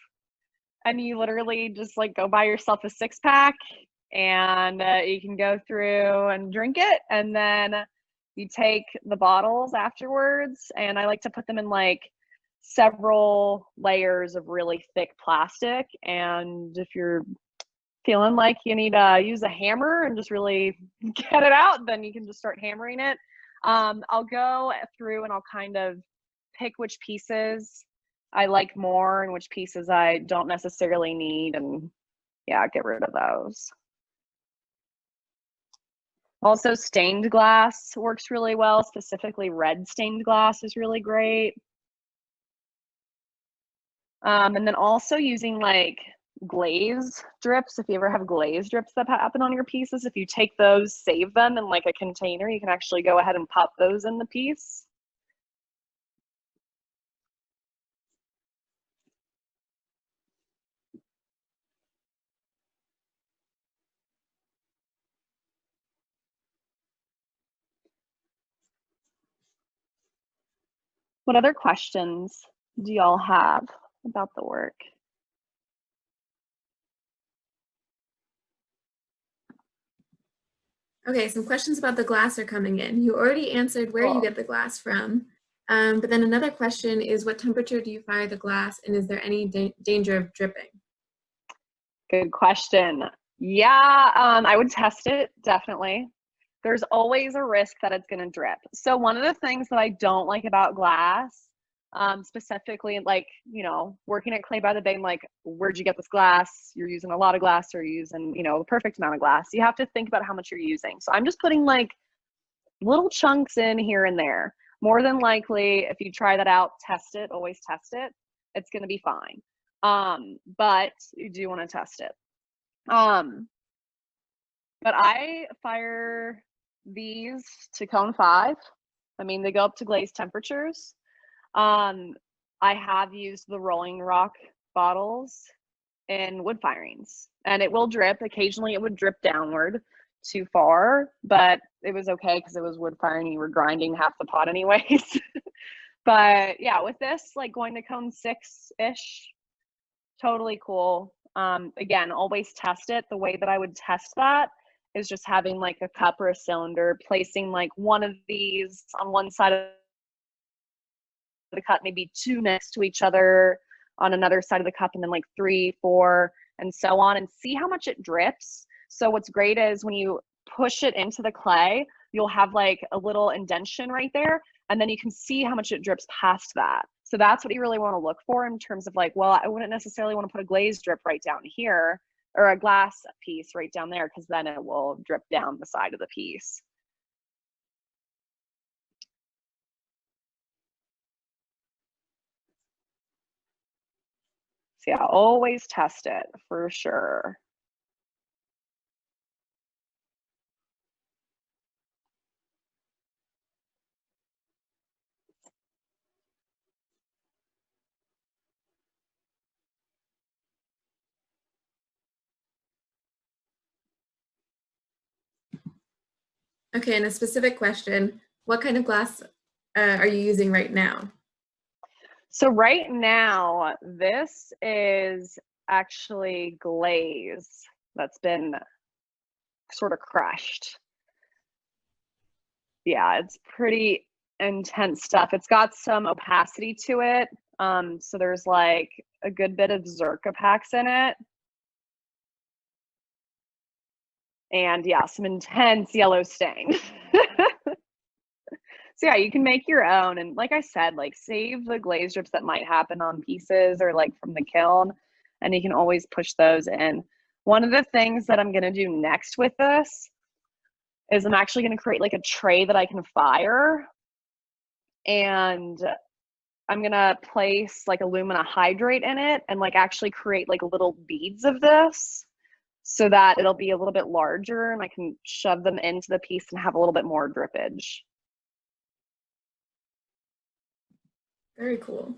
And you literally just like go buy yourself a 6-pack and you can go through and drink it. And then you take the bottles afterwards, and I like to put them in like several layers of really thick plastic. And if you're feeling like you need to use a hammer and just really get it out, then you can just start hammering it. I'll go through and I'll kind of pick which pieces I like more and which pieces I don't necessarily need, and yeah, get rid of those. Also, stained glass works really well, specifically red stained glass is really great. And then also using like glaze drips. If you ever have glaze drips that happen on your pieces, if you take those, save them in like a container, you can actually go ahead and pop those in the piece. What other questions do y'all have about the work? Okay, some questions about the glass are coming in. You already answered where you get the glass from, but then another question is, what temperature do you fire the glass, and is there any danger of dripping? Good question. Yeah, I would test it, definitely. There's always a risk that it's going to drip. So one of the things that I don't like about glass, specifically like, you know, working at Clay by the Bay, like, where'd you get this glass? You're using a lot of glass, or you're using, you know, the perfect amount of glass. You have to think about how much you're using. So I'm just putting like little chunks in here and there. More than likely, if you try that out, test it, always test it. It's going to be fine. But you do want to test it. But I fire these to cone 5. I mean, they go up to glaze temperatures. I have used the Rolling Rock bottles in wood firings, and it will drip. Occasionally it would drip downward too far, but it was okay because it was wood firing. You were grinding half the pot anyways. But yeah, with this, like going to cone 6-ish, totally cool. Again, always test it. The way that I would test that is just having like a cup or a cylinder, placing like one of these on one side of the cup, maybe 2 next to each other on another side of the cup, and then like 3, 4, and so on, and see how much it drips. So what's great is when you push it into the clay, you'll have like a little indentation right there, and then you can see how much it drips past that. So that's what you really want to look for in terms of like, well, I wouldn't necessarily want to put a glaze drip right down here, or a glass piece right down there, because then it will drip down the side of the piece. So yeah, always test it for sure. Okay, and a specific question, what kind of glass are you using right now? So right now, this is actually glaze that's been sort of crushed. Yeah, it's pretty intense stuff. It's got some opacity to it. So there's like a good bit of Zercopax in it. And yeah, some intense yellow stain. So yeah, you can make your own. And like I said, like save the glaze drips that might happen on pieces or like from the kiln, and you can always push those in. One of the things that I'm gonna do next with this is I'm actually gonna create like a tray that I can fire. And I'm gonna place like alumina hydrate in it and like actually create like little beads of this so that it'll be a little bit larger and I can shove them into the piece and have a little bit more drippage. Very cool.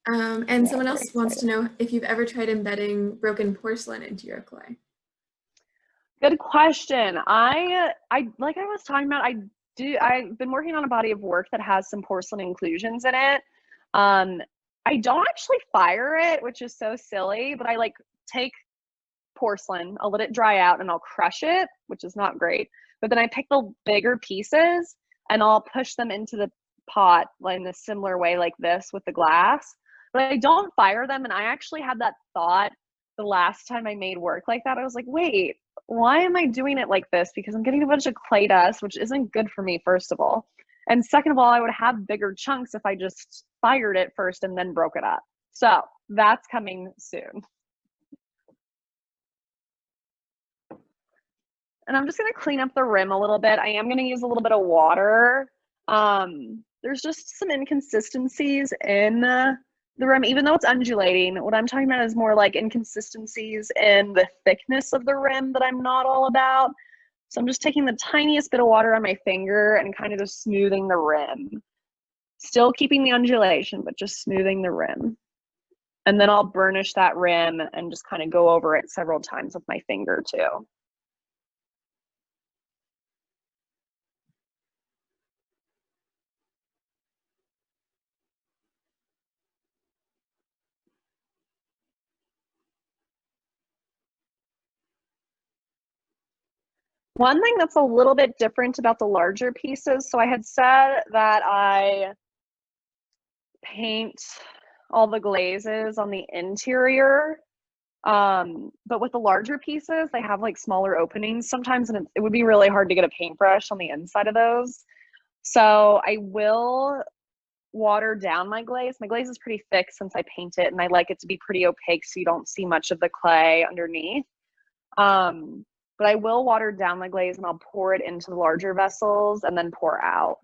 And someone else wants to know if you've ever tried embedding broken porcelain into your clay. Good question. I like I was talking about, I've been working on a body of work that has some porcelain inclusions in it. I don't actually fire it, which is so silly, but I like take porcelain, I'll let it dry out and I'll crush it, which is not great. But then I pick the bigger pieces and I'll push them into the pot in a similar way like this with the glass. But I don't fire them. And I actually had that thought the last time I made work like that. I was like, wait, why am I doing it like this? Because I'm getting a bunch of clay dust, which isn't good for me, first of all. And second of all, I would have bigger chunks if I just fired it first and then broke it up. So that's coming soon. And I'm just going to clean up the rim a little bit. I am going to use a little bit of water. There's just some inconsistencies in the rim, even though it's undulating. What I'm talking about is more like inconsistencies in the thickness of the rim that I'm not all about. So I'm just taking the tiniest bit of water on my finger and kind of just smoothing the rim. Still keeping the undulation, but just smoothing the rim. And then I'll burnish that rim and just kind of go over it several times with my finger too. One thing that's a little bit different about the larger pieces, so I had said that I paint all the glazes on the interior, but with the larger pieces, they have like smaller openings sometimes, and it would be really hard to get a paintbrush on the inside of those. So I will water down my glaze. My glaze is pretty thick since I paint it, and I like it to be pretty opaque so you don't see much of the clay underneath. But I will water down the glaze and I'll pour it into the larger vessels and then pour out.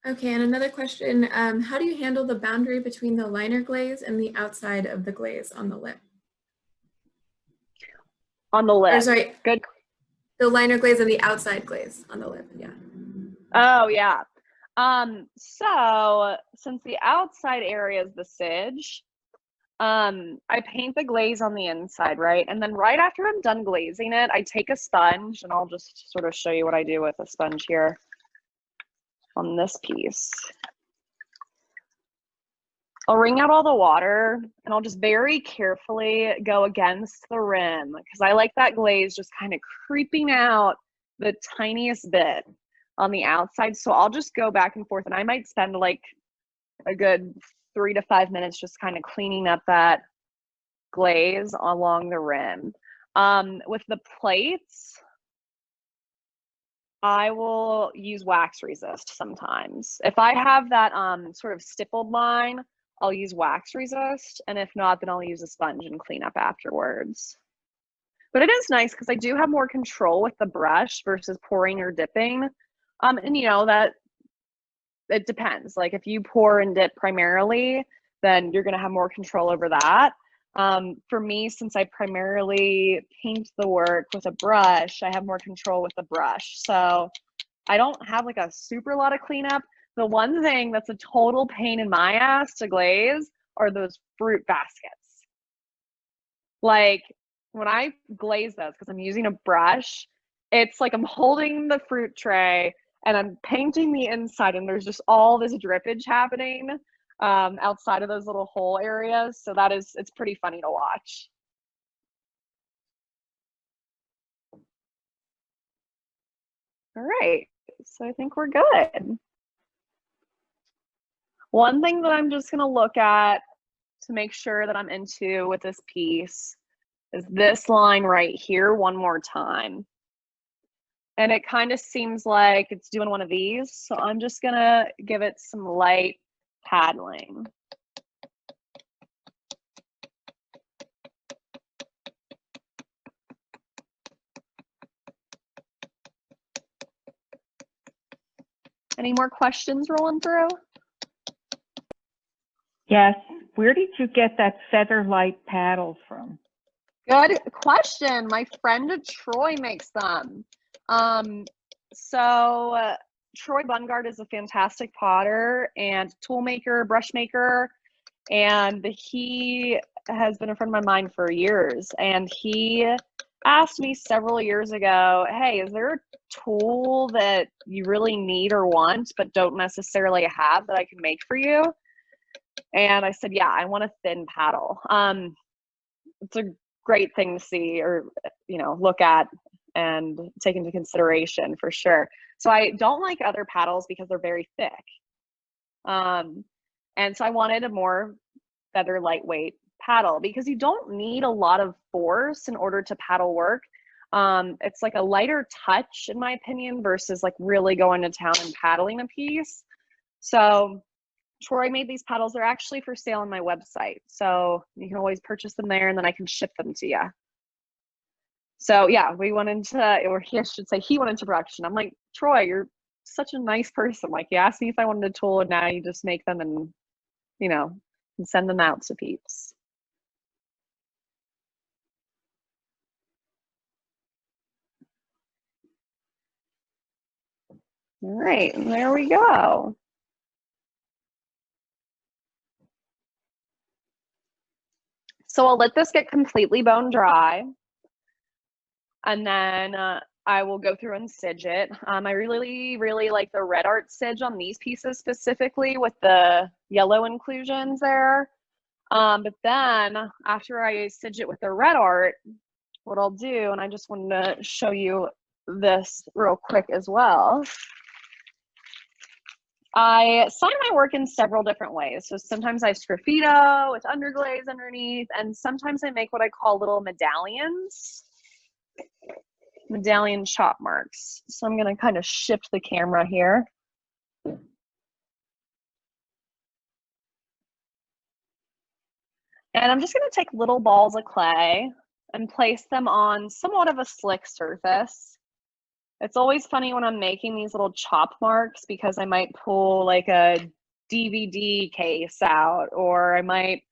Okay, and another question, how do you handle the boundary between the liner glaze and the outside of the glaze on the lip? On the lip. Or sorry, good. The liner glaze and the outside glaze on the lip, yeah. Oh, yeah. So since the outside area is the sidge, I paint the glaze on the inside, right? And then right after I'm done glazing it, I take a sponge, and I'll just sort of show you what I do with a sponge here on this piece. I'll wring out all the water, and I'll just very carefully go against the rim because I like that glaze just kind of creeping out the tiniest bit on the outside. So I'll just go back and forth, and I might spend like a good 3 to 5 minutes just kind of cleaning up that glaze along the rim. With the plates, I will use wax resist sometimes. If I have that sort of stippled line, I'll use wax resist, and if not, then I'll use a sponge and clean up afterwards. But it is nice because I do have more control with the brush versus pouring or dipping. And you know that it depends. Like if you pour and dip primarily, then you're gonna have more control over that. For me, since I primarily paint the work with a brush, I have more control with the brush. So I don't have like a super lot of cleanup. The one thing that's a total pain in my ass to glaze are those fruit baskets. Like when I glaze those, because I'm using a brush, it's like I'm holding the fruit tray and I'm painting the inside, and there's just all this drippage happening outside of those little hole areas. So it's pretty funny to watch. All right, so I think we're good. One thing that I'm just gonna look at to make sure that I'm into with this piece is this line right here one more time. And it kind of seems like it's doing one of these. So I'm just gonna give it some light paddling. Any more questions rolling through? Yes. Where did you get that feather light paddle from? Good question. My friend Troy makes them. Troy Bungard is a fantastic potter and tool maker, brush maker, and he has been a friend of mine for years. And he asked me several years ago, hey, is there a tool that you really need or want but don't necessarily have that I can make for you? And I said, yeah, I want a thin paddle. It's a great thing to see or, you know, look at and take into consideration for sure. So I don't like other paddles because they're very thick. And so I wanted a more feather lightweight paddle because you don't need a lot of force in order to paddle work. It's like a lighter touch in my opinion versus like really going to town and paddling a piece. So Troy made these paddles. They're actually for sale on my website. So you can always purchase them there and then I can ship them to you. So yeah, we went into, or I should say he went into production. I'm like, Troy, you're such a nice person. Like you asked me if I wanted a tool and now you just make them and, you know, and send them out to peeps. All right, and there we go. So I'll let this get completely bone dry. And then I will go through and sidge it. I really, really like the red art sidge on these pieces specifically with the yellow inclusions there. But then after I sidge it with the red art, what I'll do, and I just wanted to show you this real quick as well. I sign my work in several different ways. So sometimes I sgraffito with underglaze underneath, and sometimes I make what I call little medallions. Medallion chop marks. So I'm going to kind of shift the camera here. And I'm just going to take little balls of clay and place them on somewhat of a slick surface. It's always funny when I'm making these little chop marks because I might pull like a DVD case out, or I might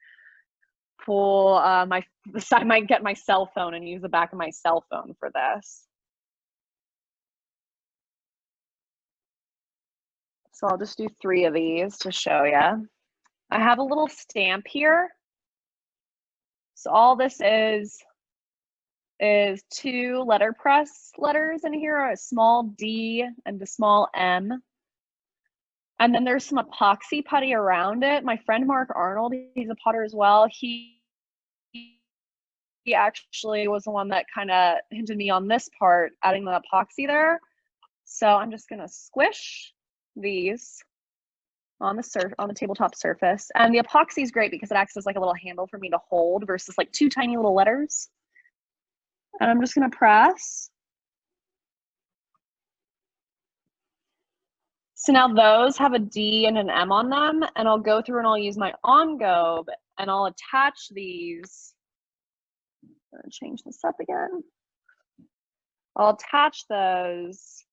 pull I might get my cell phone and use the back of my cell phone for this. So I'll just do 3 of these to show you. I have a little stamp here. So all this is 2 letterpress letters in here, a small D and a small M. And then there's some epoxy putty around it. My friend Mark Arnold, he's a potter as well. He actually was the one that kind of hinted me on this part, adding the epoxy there. So I'm just gonna squish these on the tabletop surface. And the epoxy is great because it acts as like a little handle for me to hold versus like 2 tiny little letters. And I'm just gonna press. So now those have a D and an M on them, and I'll go through and I'll use my Ongo and I'll attach these. I'm gonna change this up again. I'll attach those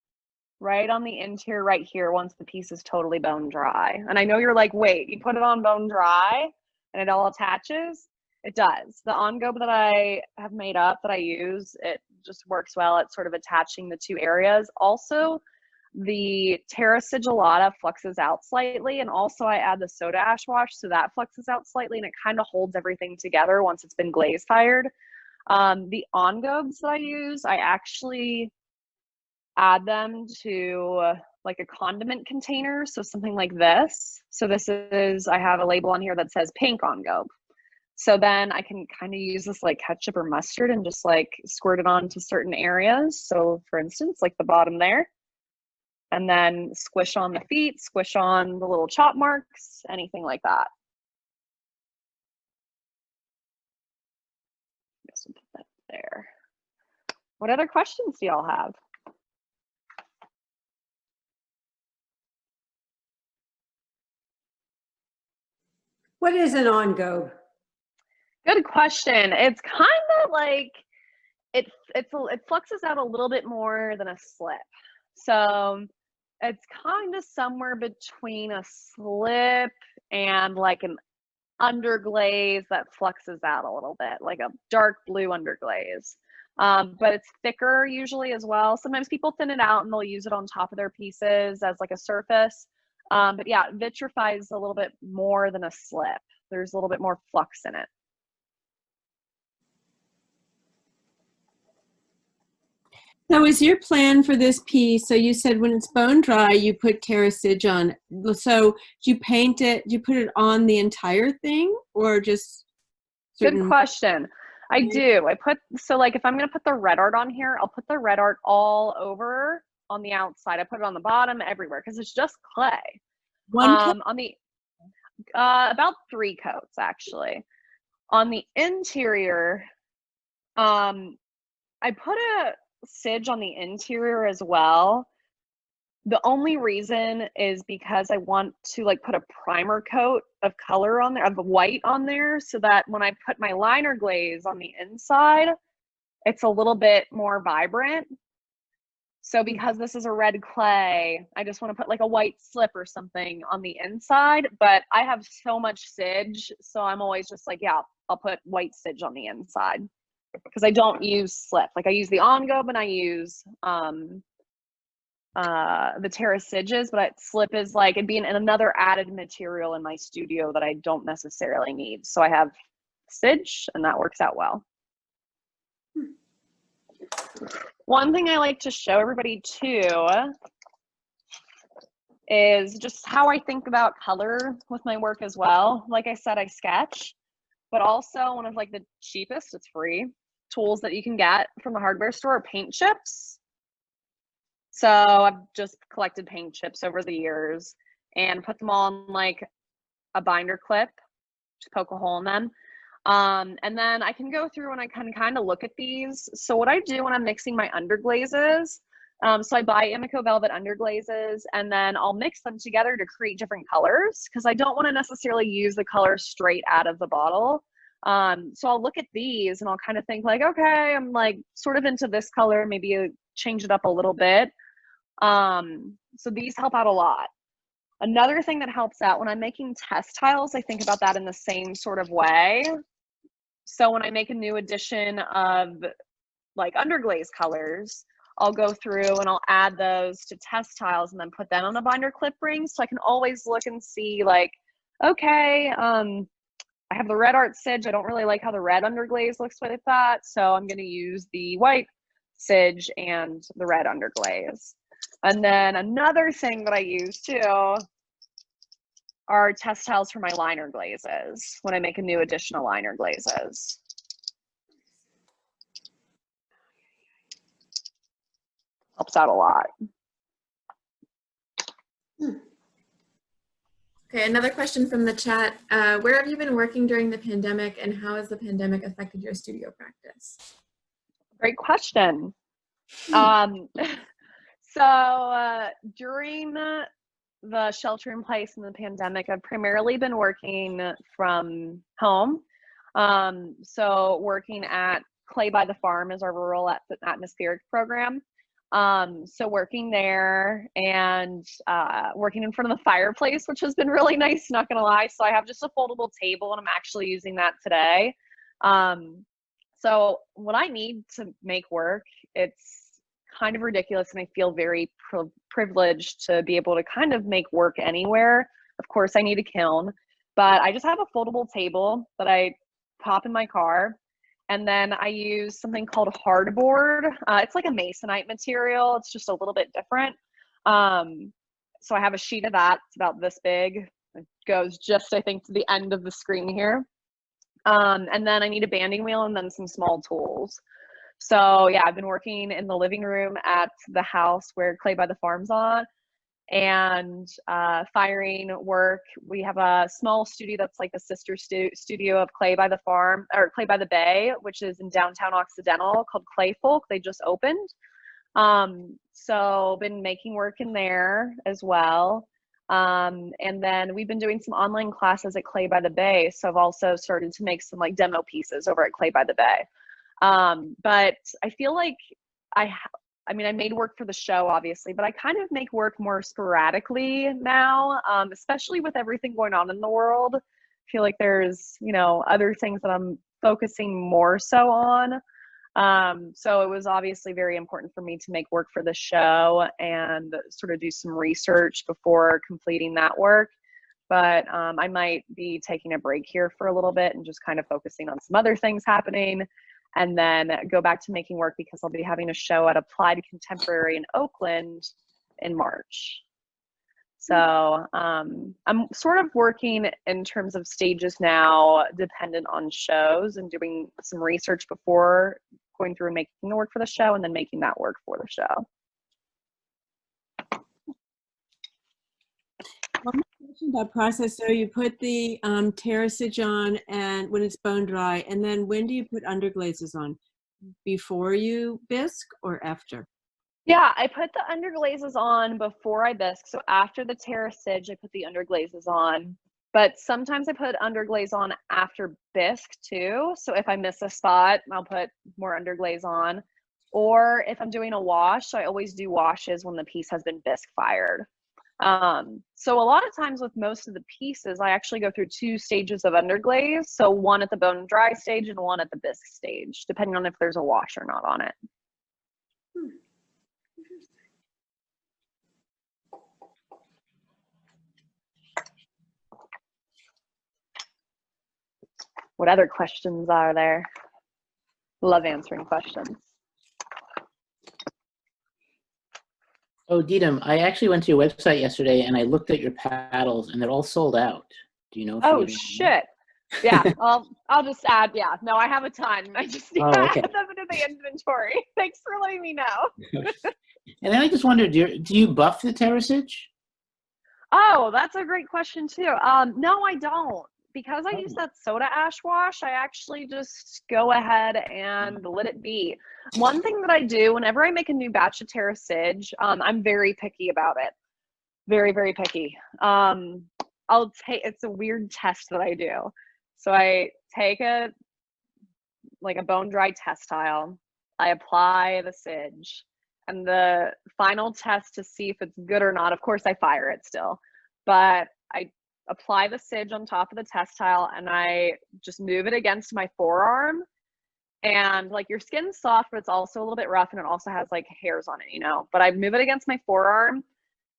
right on the interior right here once the piece is totally bone dry. And I know you're like, wait, you put it on bone dry and it all attaches? It does. The Ongo that I have made up that I use, it just works well at sort of attaching the 2 areas. Also, the Terra Sigillata fluxes out slightly, and also I add the soda ash wash, so that fluxes out slightly and it kind of holds everything together once it's been glaze fired. The Ongos that I use, I actually add them to like a condiment container, so something like this. So this is, I have a label on here that says pink Ongo. So then I can kind of use this like ketchup or mustard and just like squirt it onto certain areas. So for instance, like the bottom there. And then squish on the feet, squish on the little chop marks, anything like that. Guess we'll put that there. What other questions do y'all have? What is an Ongo? Good question. It's kind of like, it fluxes out a little bit more than a slip. So it's kind of somewhere between a slip and like an underglaze that fluxes out a little bit, like a dark blue underglaze. But it's thicker usually as well. Sometimes people thin it out and they'll use it on top of their pieces as like a surface. But yeah, it vitrifies a little bit more than a slip. There's a little bit more flux in it. So is your plan for this piece, so you said when it's bone dry, you put Terracid on. So do you paint it, do you put it on the entire thing or just certain? Good question. I do. So like if I'm going to put the red art on here, I'll put the red art all over on the outside. I put it on the bottom, everywhere, because it's just clay. On the, about 3 coats actually. On the interior, I put a Sidge on the interior as well. The only reason is because I want to like put a primer coat of color on there, of white on there, so that when I put my liner glaze on the inside, it's a little bit more vibrant. So because this is a red clay, I just want to put like a white slip or something on the inside, but I have so much Sidge, so I'm always just like, yeah, I'll put white Sidge on the inside. Because I don't use slip. Like I use the Ongo, but I use the Terra Sidges, but slip is like, it'd be another added material in my studio that I don't necessarily need. So I have Sidge and that works out well. One thing I like to show everybody too is just how I think about color with my work as well. Like I said, I sketch, but also one of like the cheapest, it's free, tools that you can get from the hardware store are paint chips. So I've just collected paint chips over the years and put them all on like a binder clip, just poke a hole in them. And then I can go through and I can kind of look at these. So what I do when I'm mixing my underglazes, so I buy Imico Velvet underglazes and then I'll mix them together to create different colors because I don't want to necessarily use the color straight out of the bottle. So I'll look at these and I'll kind of think like, okay, I'm like sort of into this color, maybe change it up a little bit. So these help out a lot. Another thing that helps out when I'm making test tiles, I think about that in the same sort of way. So when I make a new edition of like underglaze colors, I'll go through and I'll add those to test tiles and then put them on a binder clip ring. So I can always look and see like, okay, I have the red art sidge. I don't really like how the red underglaze looks with that, so I'm going to use the white sidge and the red underglaze. And then another thing that I use too are test tiles for my liner glazes when I make a new additional liner glazes. Helps out a lot. Okay, another question from the chat. Where have you been working during the pandemic, and how has the pandemic affected your studio practice? Great question. During the shelter in place and the pandemic, I've primarily been working from home. So working at Clay by the Farm is our rural atmospheric program. So working there and working in front of the fireplace, which has been really nice, not gonna lie. So I have just a foldable table and I'm actually using that today. So what I need to make work, it's kind of ridiculous, and I feel very privileged to be able to kind of make work anywhere. Of course, I need a kiln, but I just have a foldable table that I pop in my car, and then I use something called hardboard. It's like a masonite material. It's just a little bit different. So I have a sheet of that. It's about this big. It goes just, I think, to the end of the screen here. And then I need a banding wheel and then some small tools. So yeah, I've been working in the living room at the house where Clay by the Farm's on, and firing work. We have a small studio that's like a sister studio of Clay by the Farm, or Clay by the Bay, which is in downtown Occidental, called Clay Folk. They just opened. So been making work in there as well. And then we've been doing some online classes at Clay by the Bay. So I've also started to make some like demo pieces over at Clay by the Bay. But I feel like I mean, I made work for the show, obviously, but I kind of make work more sporadically now, especially with everything going on in the world. I feel like there's, you know, other things that I'm focusing more so on. So it was obviously very important for me to make work for the show and sort of do some research before completing that work. But I might be taking a break here for a little bit and just kind of focusing on some other things happening, and then go back to making work because I'll be having a show at Applied Contemporary in Oakland in March. So I'm sort of working in terms of stages now, dependent on shows, and doing some research before going through and making the work for the show, and then making that work for the show. That process, so you put the terracage on and when it's bone dry, and then when do you put underglazes on? Before you bisque or after? Yeah, I put the underglazes on before I bisque. So after the terracage, I put the underglazes on. But sometimes I put underglaze on after bisque too. So if I miss a spot, I'll put more underglaze on. Or if I'm doing a wash, I always do washes when the piece has been bisque fired. So a lot of times with most of the pieces, I actually go through 2 stages of underglaze. So one at the bone dry stage and one at the bisque stage, depending on if there's a wash or not on it. What other questions are there? Love answering questions. Oh, Didem, I actually went to your website yesterday and I looked at your paddles and they're all sold out. Do you know if Oh, you shit. Yeah, I'll just add, yeah. No, I have a ton. I just need to okay. add them into the inventory. Thanks for letting me know. And then I just wondered, do you buff the terracage? Oh, that's a great question too. No, I don't. Because I use that soda ash wash, I actually just go ahead and let it be. One thing that I do whenever I make a new batch of terracage, I'm very picky about it. Very, very picky. It's a weird test that I do. So I take a bone dry test tile, I apply the sidge, and the final test to see if it's good or not, of course I fire it still, but I apply the sidge on top of the test tile and I just move it against my forearm, and like your skin's soft, but it's also a little bit rough and it also has like hairs on it, you know, but I move it against my forearm,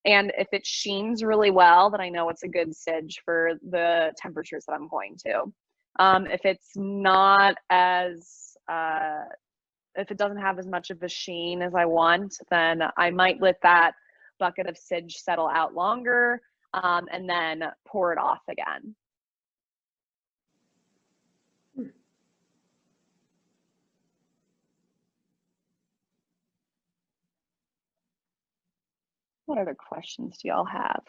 and if it sheens really well, then I know it's a good sidge for the temperatures that I'm going to. If it's not as, if it doesn't have as much of a sheen as I want, then I might let that bucket of sidge settle out longer, and then pour it off again. What other questions do y'all have?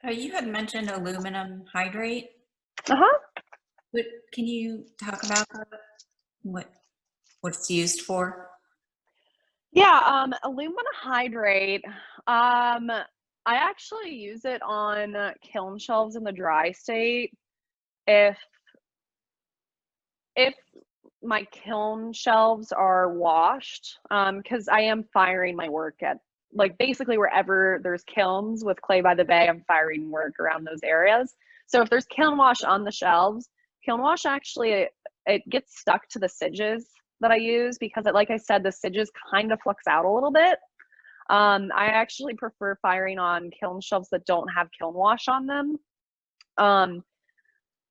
You had mentioned aluminum hydrate. Uh-huh. Can you talk about that? What it's used for? Yeah, aluminum hydrate. I actually use it on kiln shelves in the dry state. If my kiln shelves are washed, because I am firing my work at, like, basically wherever there's kilns with Clay by the Bay, I'm firing work around those areas. So if there's kiln wash on the shelves, kiln wash actually, it gets stuck to the sidges that I use, because like I said, the sidges kind of flux out a little bit. I actually prefer firing on kiln shelves that don't have kiln wash on them,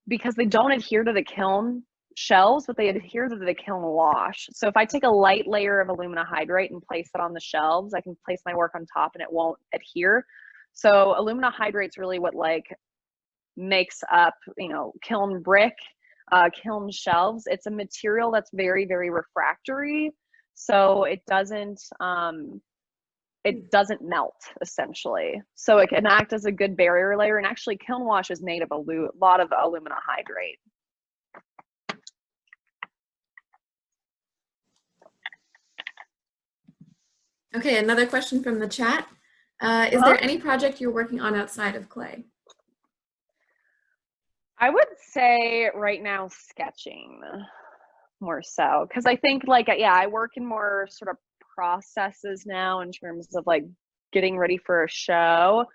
because they don't adhere to the kiln shelves, but they adhere to the kiln wash. So if I take a light layer of alumina hydrate and place it on the shelves, I can place my work on top and it won't adhere. So alumina hydrate's really what like makes up, you know, kiln brick, kiln shelves. It's a material that's very, very refractory. So it doesn't melt, essentially. So it can act as a good barrier layer. And actually kiln wash is made of a lot of alumina hydrate. Okay, another question from the chat. Is there any project you're working on outside of clay? I would say right now sketching more so, because I think like, yeah, I work in more sort of processes now in terms of like getting ready for a show,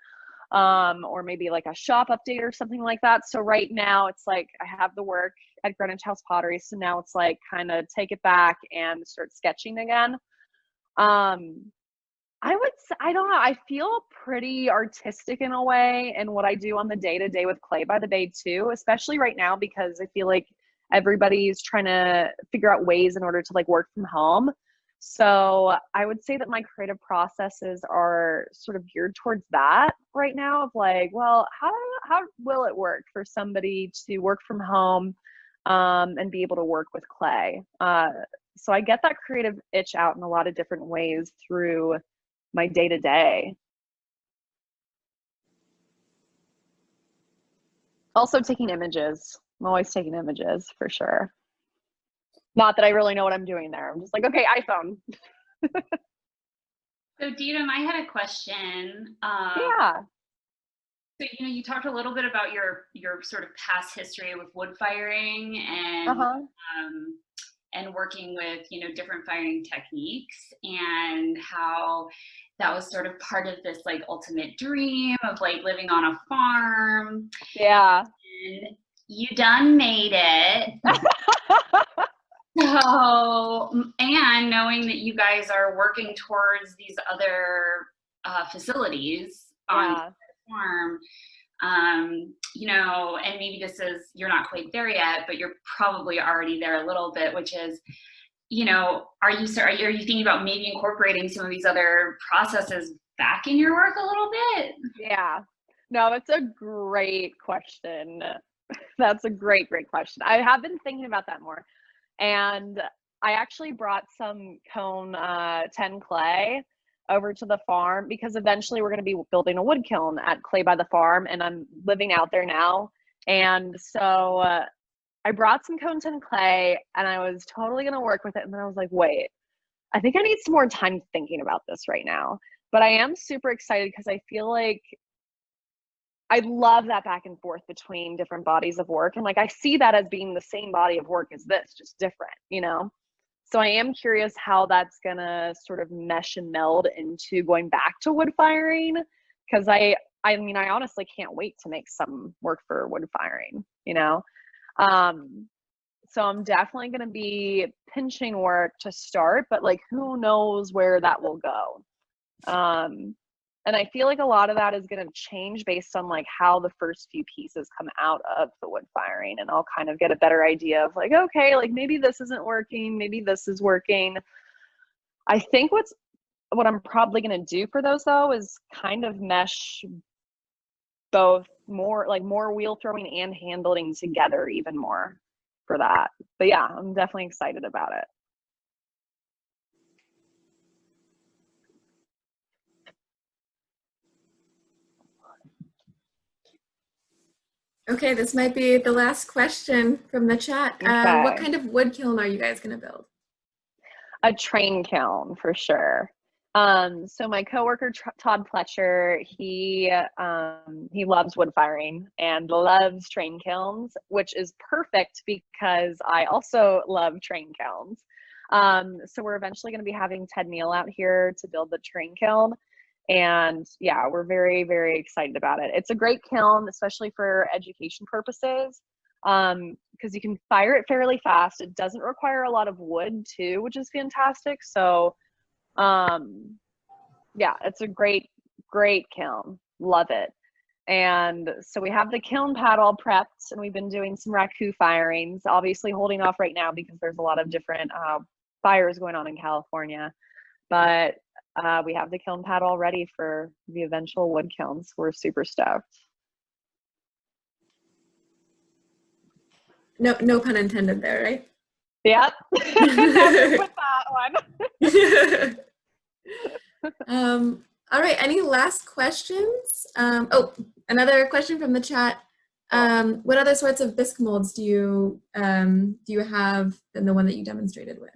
or maybe like a shop update or something like that. So right now it's like I have the work at Greenwich House Pottery, so now it's like kind of take it back and start sketching again. I don't know, I feel pretty artistic in a way in what I do on the day-to-day with Clay by the Bay too, especially right now, because I feel like everybody's trying to figure out ways in order to like work from home. So I would say that my creative processes are sort of geared towards that right now, of like, well, how will it work for somebody to work from home, and be able to work with clay? So I get that creative itch out in a lot of different ways through my day-to-day. Also taking images. I'm always taking images for sure. Not that I really know what I'm doing there. I'm just like, okay, iPhone. So Didem, I had a question. Yeah. So, you know, you talked a little bit about your sort of past history with wood firing and working with, you know, different firing techniques, and how that was sort of part of this like ultimate dream of like living on a farm. Yeah. And you done made it. So, and knowing that you guys are working towards these other facilities on the farm, you know, and maybe this is, you're not quite there yet, but you're probably already there a little bit, which is, you know, are you thinking about maybe incorporating some of these other processes back in your work a little bit? Yeah. No, that's a great question. That's a great question. I have been thinking about that more. And I actually brought some cone 10 clay over to the farm, because eventually we're going to be building a wood kiln at Clay by the Farm, and I'm living out there now. And so I brought some cone 10 clay, and I was totally going to work with it. And then I was like, wait, I think I need some more time thinking about this right now. But I am super excited, because I feel like I love that back and forth between different bodies of work. And like, I see that as being the same body of work as this, just different, you know? So I am curious how that's gonna sort of mesh and meld into going back to wood firing. Cause I mean, I honestly can't wait to make some work for wood firing, you know? So I'm definitely gonna be pinching work to start, but like, who knows where that will go? And I feel like a lot of that is going to change based on like how the first few pieces come out of the wood firing, and I'll kind of get a better idea of like, okay, like maybe this isn't working, maybe this is working. I think what I'm probably going to do for those though is kind of mesh both more wheel throwing and hand building together even more for that. But yeah, I'm definitely excited about it. Okay, this might be the last question from the chat. Okay. What kind of wood kiln are you guys going to build? A train kiln for sure. So my coworker Todd Fletcher, he loves wood firing and loves train kilns, which is perfect because I also love train kilns. So we're eventually going to be having Ted Neal out here to build the train kiln. And yeah, we're very, very excited about it. It's a great kiln, especially for education purposes, because you can fire it fairly fast. It doesn't require a lot of wood too, which is fantastic. So yeah, it's a great, great kiln. Love it. And so we have the kiln pad all prepped, and we've been doing some raku firings, obviously holding off right now because there's a lot of different fires going on in California. But we have the kiln pad all ready for the eventual wood kilns. We're super stoked. No pun intended there, right? Yep. With that one. All right, any last questions? Oh, another question from the chat. What other sorts of bisque molds do you have than the one that you demonstrated with?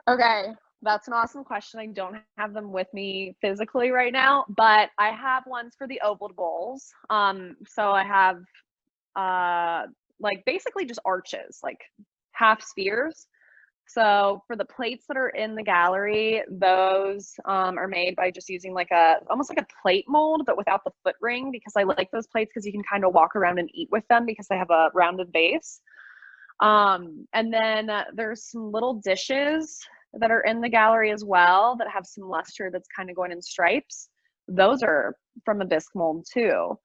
Okay, that's an awesome question. I don't have them with me physically right now, but I have ones for the oval bowls. So I have like basically just arches, like half spheres. So for the plates that are in the gallery, those are made by just using like almost like a plate mold, but without the foot ring, because I like those plates because you can kind of walk around and eat with them because they have a rounded base. And then there's some little dishes that are in the gallery as well that have some luster that's kind of going in stripes. Those are from a bisque mold too.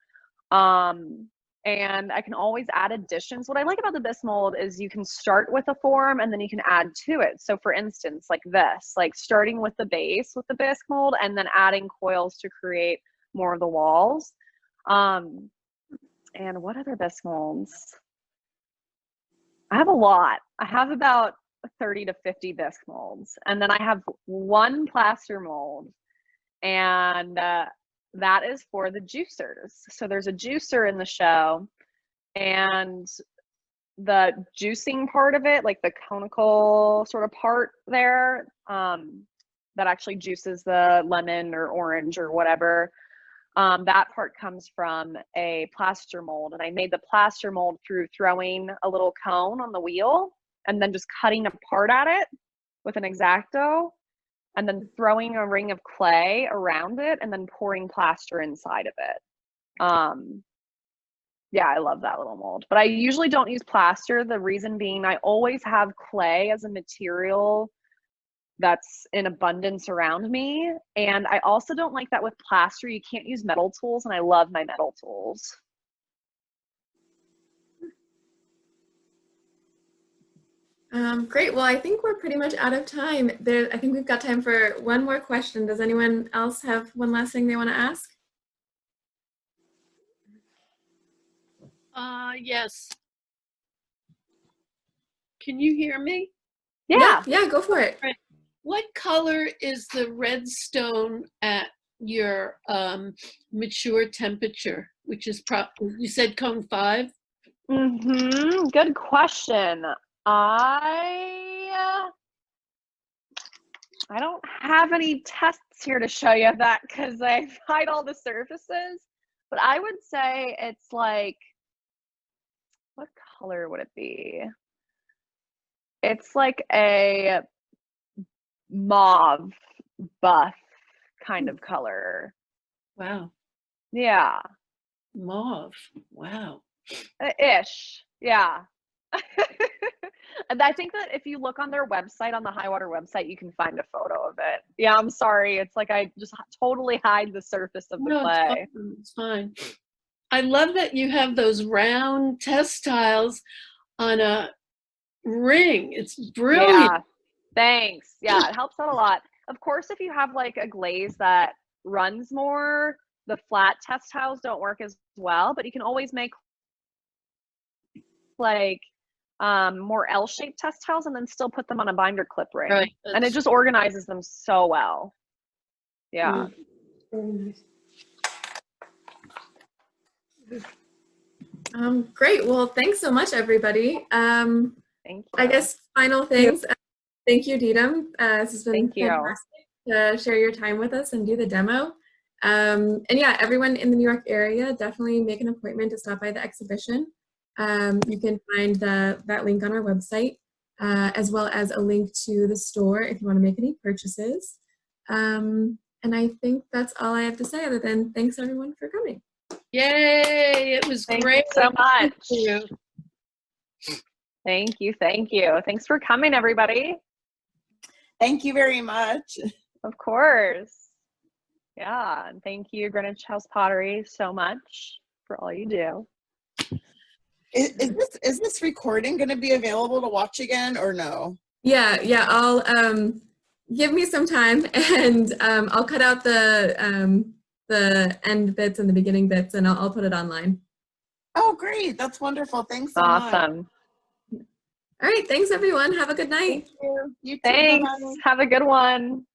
And I can always add additions. What I like about the bisque mold is you can start with a form and then you can add to it. So for instance, like this, like starting with the base with the bisque mold and then adding coils to create more of the walls. And what other bisque molds? I have a lot. I have about 30 to 50 bisque molds. And then I have one plaster mold, and that is for the juicers. So there's a juicer in the show, and the juicing part of it, like the conical sort of part there, that actually juices the lemon or orange or whatever, that part comes from a plaster mold. And I made the plaster mold through throwing a little cone on the wheel and then just cutting a part at it with an X-Acto, and then throwing a ring of clay around it and then pouring plaster inside of it. Yeah, I love that little mold, but I usually don't use plaster. The reason being I always have clay as a material that's in abundance around me. And I also don't like that with plaster. You can't use metal tools, and I love my metal tools. Great. Well, I think we're pretty much out of time. I think we've got time for one more question. Does anyone else have one last thing they want to ask? Yes. Can you hear me? Yeah, go for it. Right. What color is the red stone at your mature temperature, which is you said cone 5? Mm-hmm. Good question. I don't have any tests here to show you that because I hide all the surfaces, but I would say it's like, what color would it be? It's like a mauve buff kind of color. Wow. Yeah. Mauve. Wow. Ish. Yeah. And I think that if you look on their website, on the Highwater website, you can find a photo of it. Yeah, I'm sorry. It's like I just totally hide the surface of the clay. It's fine. I love that you have those round test tiles on a ring. It's brilliant. Yeah, thanks. Yeah, it helps out a lot. Of course, if you have like a glaze that runs more, the flat test tiles don't work as well, but you can always make like more L-shaped test tiles and then still put them on a binder clip ring. Right. And it just organizes them so well. Yeah. Great. Well, thanks so much, everybody. Thank you. I guess final things. Thank you, Didem. This has been fantastic to share your time with us and do the demo. And yeah, everyone in the New York area, definitely make an appointment to stop by the exhibition. You can find that link on our website, as well as a link to the store if you want to make any purchases. And I think that's all I have to say, other than thanks everyone for coming. Yay! It was Thank great. you so much. Thank you. Thank you. Thank you. Thanks for coming, everybody. Thank you very much. Of course. Yeah. And thank you, Greenwich House Pottery, so much for all you do. Is this recording going to be available to watch again or no? Yeah. I'll give me some time, and I'll cut out the end bits and the beginning bits, and I'll put it online. Oh, great. That's wonderful. Thanks so much. Awesome. All right. Thanks, everyone. Have a good night. Thank you. You too. Thanks. Bye-bye. Have a good one.